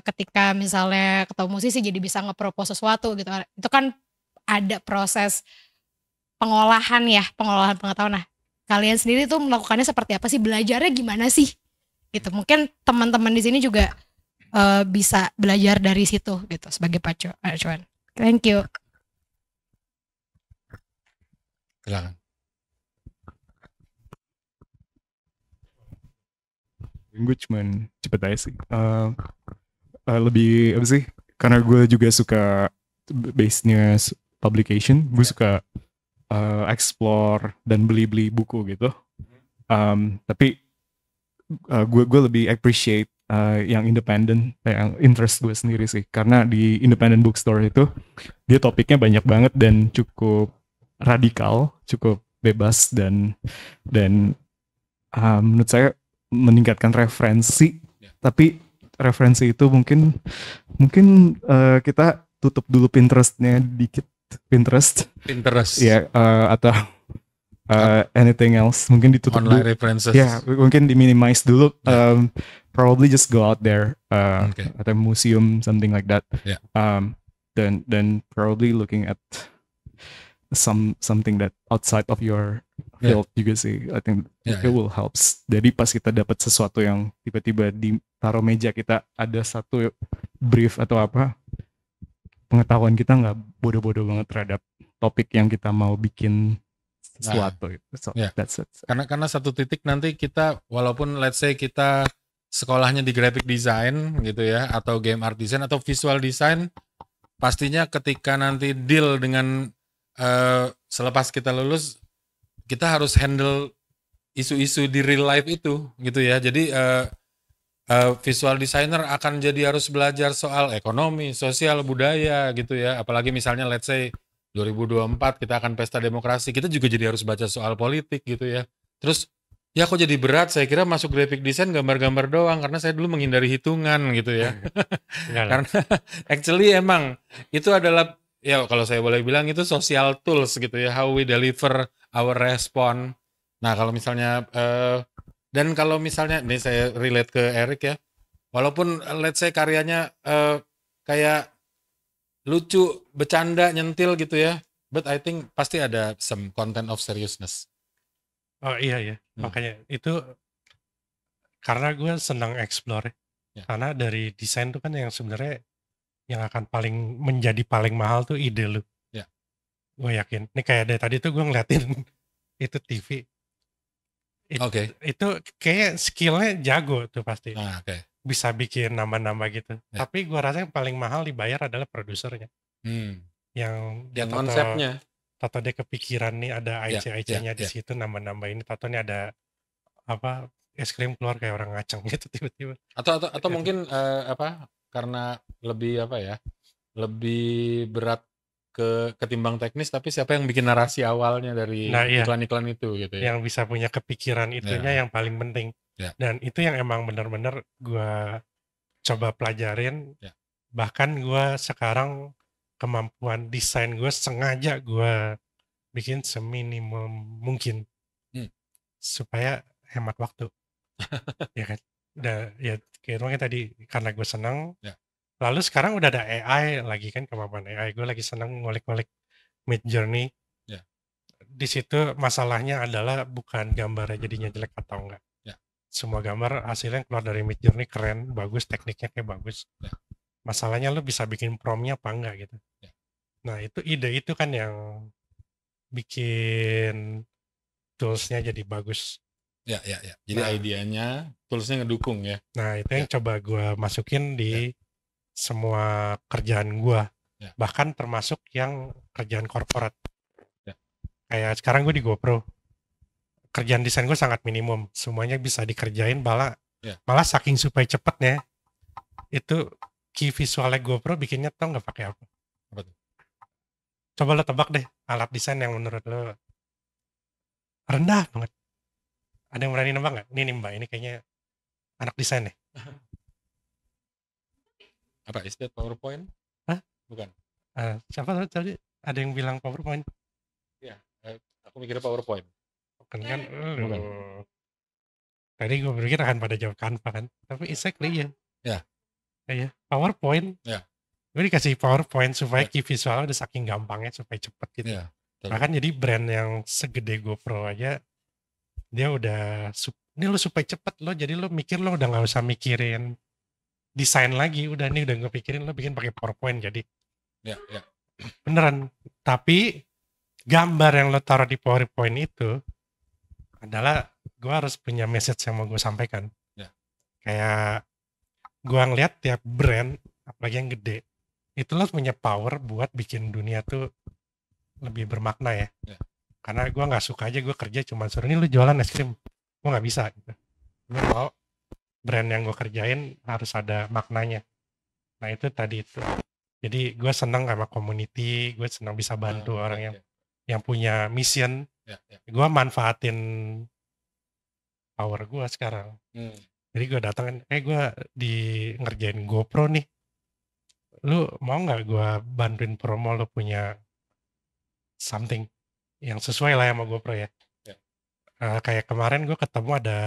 ketika misalnya ketemu musisi jadi bisa nge-propose sesuatu gitu. Itu kan ada proses pengolahan pengetahuan. Nah, kalian sendiri tuh melakukannya seperti apa sih? Belajarnya gimana sih? Gitu. Mungkin teman-teman di sini juga bisa belajar dari situ gitu sebagai acuan. Thank you. Silakan. Gue cuman cepet aja sih. Lebih apa sih? Karena gue juga suka base-nya publication, gue suka explore dan beli buku gitu. Tapi gue lebih appreciate yang independent, yang interest gue sendiri sih. Karena di independent bookstore itu dia topiknya banyak banget dan cukup radikal, cukup bebas dan menurut saya meningkatkan referensi. Tapi referensi itu mungkin kita tutup dulu Pinterest-nya dikit. Pinterest ya, atau anything else mungkin ditutup Online dulu. references. Ya, mungkin diminimize dulu. Probably just go out there atau museum, something like that. Yeah. Then probably looking at something that outside of your field juga sih. I think it will helps. Jadi pas kita dapat sesuatu yang tiba-tiba ditaruh meja kita ada satu brief atau apa, pengetahuan kita nggak bodoh-bodoh banget terhadap topik yang kita mau bikin sesuatu. So that's it. Karena satu titik nanti kita walaupun let's say kita sekolahnya di graphic design gitu ya, atau game art design atau visual design, pastinya ketika nanti deal dengan selepas kita lulus, kita harus handle isu-isu di real life itu gitu ya. Jadi visual designer akan jadi harus belajar soal ekonomi, sosial, budaya gitu ya. Apalagi misalnya let's say 2024 kita akan pesta demokrasi, kita juga jadi harus baca soal politik gitu ya. Terus ya kok jadi berat, saya kira masuk graphic design gambar-gambar doang karena saya dulu menghindari hitungan gitu ya. Karena actually emang itu adalah, ya kalau saya boleh bilang itu social tools gitu ya, how we deliver our response. Nah kalau misalnya dan kalau misalnya ini saya relate ke Erik ya, walaupun let's say karyanya kayak lucu, bercanda, nyentil gitu ya, but I think pasti ada some content of seriousness. Oh iya makanya itu karena gue senang explore ya. Karena dari desain tuh kan yang sebenarnya yang akan menjadi paling mahal tuh ide lu. Ya. Gue yakin. Ini kayak dari tadi tuh gue ngeliatin itu TV. Itu kayak skillnya jago tuh pasti. Bisa bikin nama-nama gitu. Ya. Tapi gue rasa yang paling mahal dibayar adalah produsernya. Yang konsepnya. Tato dia kepikiran nih ada IC-IC-nya di situ, nama-nama ini. Tato nih ada apa es krim keluar kayak orang ngaceng gitu tiba-tiba. Atau mungkin karena lebih lebih berat ketimbang teknis, tapi siapa yang bikin narasi awalnya dari iklan-iklan itu gitu ya. Yang bisa punya kepikiran itunya yang paling penting. Dan itu yang emang benar-benar gue coba pelajarin. Ya. Bahkan gue sekarang kemampuan desain gue sengaja gue bikin seminimum mungkin supaya hemat waktu. Ya kan, ya kayak tadi karena gue senang. Ya. Lalu sekarang udah ada AI lagi kan, kemampuan AI gue lagi senang ngulik-ngulik Midjourney. Ya. Di situ masalahnya adalah bukan gambarnya jadinya jelek atau enggak. Ya. Semua gambar hasilnya keluar dari Midjourney keren, bagus, tekniknya kayak bagus. Ya. Masalahnya lu bisa bikin promnya apa enggak gitu. Ya. Nah itu ide itu kan yang bikin toolsnya jadi bagus. Ya. Jadi idenya, toolsnya ngedukung ya. Nah itu yang coba gue masukin di semua kerjaan gue. Ya. Bahkan termasuk yang kerjaan korporat. Ya. Kayak sekarang gue di GoPro. Kerjaan desain gue sangat minimum. Semuanya bisa dikerjain malah saking supaya cepetnya. Itu key visualnya GoPro bikinnya tau gak pakai apa? Apa tuh? Coba lo tebak deh alat desain yang menurut lo rendah banget. Ada yang berani nebak gak? Ini mbak, ini kayaknya anak desain nih. Apa? Is that PowerPoint? Hah? Bukan. Siapa tadi? Ada yang bilang PowerPoint? Ya, aku mikirnya PowerPoint. Bukan kan? Bukan. Tadi gue berpikir akan pada jawab Canva kan. Tapi exactly ya. Ya. Iya, PowerPoint. Ya. Gue dikasih PowerPoint supaya key visual udah saking gampangnya supaya cepet gitu. Ya. Bahkan jadi brand yang segede GoPro aja dia udah ini lo supaya cepet lo, jadi lo mikir lo udah nggak usah mikirin desain lagi, udah nih udah gue pikirin lo bikin pakai PowerPoint jadi. Ya. Beneran. Tapi gambar yang lo taruh di PowerPoint itu adalah gue harus punya message yang mau gue sampaikan. Ya. Kayak gue ngeliat tiap brand apalagi yang gede itu lo punya power buat bikin dunia tuh lebih bermakna ya. Karena gue nggak suka aja gue kerja cuma suruh ini lu jualan es krim, gue nggak bisa gitu. Gue mau brand yang gue kerjain harus ada maknanya. Nah itu tadi itu. Jadi gue senang sama community, gue senang bisa bantu orang yang punya mission. Gue manfaatin power gue sekarang. Jadi gue datang, gue di ngerjain GoPro nih. Lu mau nggak gue bantuin promo, lu punya something yang sesuai lah sama GoPro ya. Kayak kemarin gue ketemu ada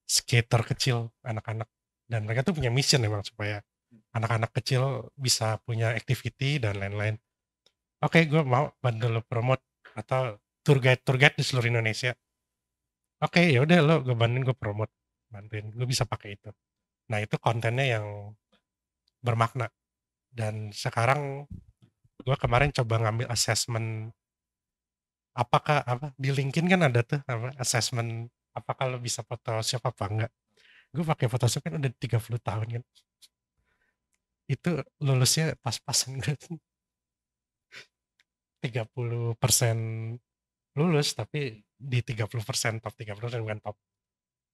skater kecil, anak-anak. Dan mereka tuh punya mission emang supaya anak-anak kecil bisa punya activity dan lain-lain. Oke, gue mau bantu lo promote atau tour guide di seluruh Indonesia. Oke, ya udah lo gue bantuin, gue promote, bantuin, gue bisa pakai itu. Nah itu kontennya yang bermakna. Dan sekarang gue kemarin coba ngambil assessment, apakah di LinkedIn kan ada tuh assessment apakah lo bisa Photoshop apa enggak. Gue pakai Photoshop kan udah 30 tahun kan. Itu lulusnya pas-pasan gitu. 30% lulus tapi di 30%, top 30% bukan top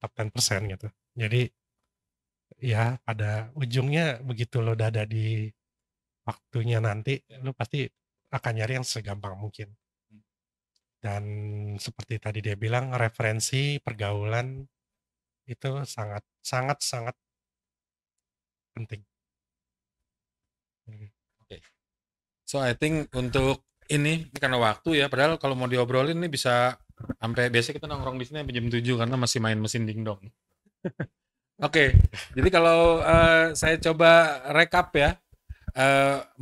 10% gitu. Jadi ya pada ujungnya begitu lo udah ada di waktunya nanti, lo pasti akan nyari yang segampang mungkin. Dan seperti tadi dia bilang, referensi pergaulan itu sangat penting. So I think untuk ini karena waktu ya, padahal kalau mau diobrolin ini bisa sampai biasa kita nongkrong di sini sampai jam 7 karena masih main mesin dingdong. Oke, jadi kalau saya coba rekap ya,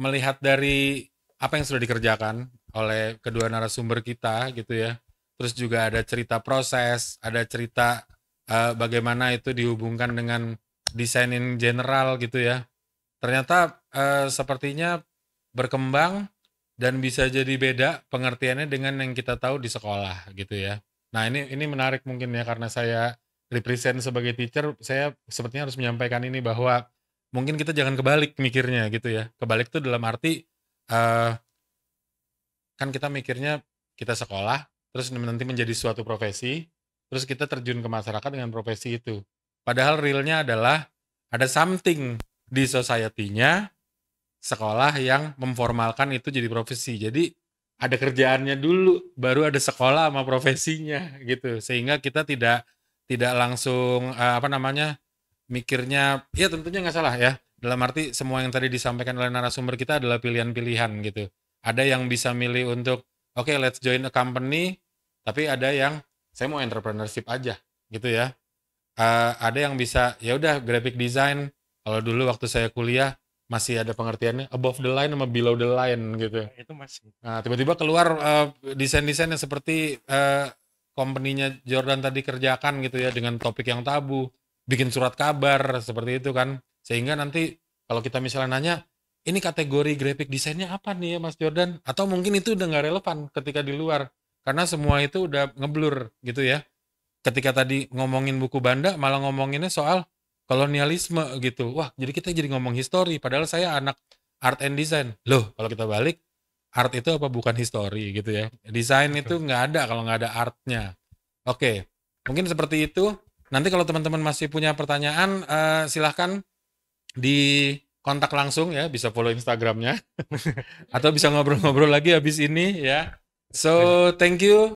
melihat dari apa yang sudah dikerjakan oleh kedua narasumber kita gitu ya, terus juga ada cerita proses, ada cerita bagaimana itu dihubungkan dengan desain in general gitu ya. Ternyata sepertinya berkembang dan bisa jadi beda pengertiannya dengan yang kita tahu di sekolah gitu ya. Nah ini menarik mungkin ya, karena saya represent sebagai teacher, saya sepertinya harus menyampaikan ini bahwa mungkin kita jangan kebalik mikirnya gitu ya. Kebalik itu dalam arti kan kita mikirnya kita sekolah terus nanti menjadi suatu profesi, terus kita terjun ke masyarakat dengan profesi itu. Padahal realnya adalah ada something di society-nya sekolah yang memformalkan itu jadi profesi. Jadi ada kerjaannya dulu, baru ada sekolah sama profesinya gitu. Sehingga kita tidak langsung mikirnya, ya tentunya nggak salah ya. Dalam arti semua yang tadi disampaikan oleh narasumber kita adalah pilihan-pilihan gitu. Ada yang bisa milih untuk, oke, let's join a company, tapi ada yang saya mau entrepreneurship aja gitu ya. Ada yang bisa ya udah graphic design. Kalau dulu waktu saya kuliah masih ada pengertiannya above the line sama below the line gitu. Nah, itu masih. Nah, tiba-tiba keluar desain-desain yang seperti company-nya Jordan tadi kerjakan gitu ya dengan topik yang tabu, bikin surat kabar seperti itu kan. Sehingga nanti kalau kita misalnya nanya, ini kategori graphic desainnya apa nih ya Mas Jordan? Atau mungkin itu udah nggak relevan ketika di luar. Karena semua itu udah ngeblur gitu ya. Ketika tadi ngomongin buku Banda, malah ngomonginnya soal kolonialisme gitu. Wah, jadi kita jadi ngomong history. Padahal saya anak art and design. Loh, kalau kita balik, art itu apa bukan history gitu ya. Desain itu nggak ada kalau nggak ada artnya. Oke, mungkin seperti itu. Nanti kalau teman-teman masih punya pertanyaan, silahkan di kontak langsung ya, bisa follow Instagramnya. Atau bisa ngobrol-ngobrol lagi habis ini ya. So, thank you.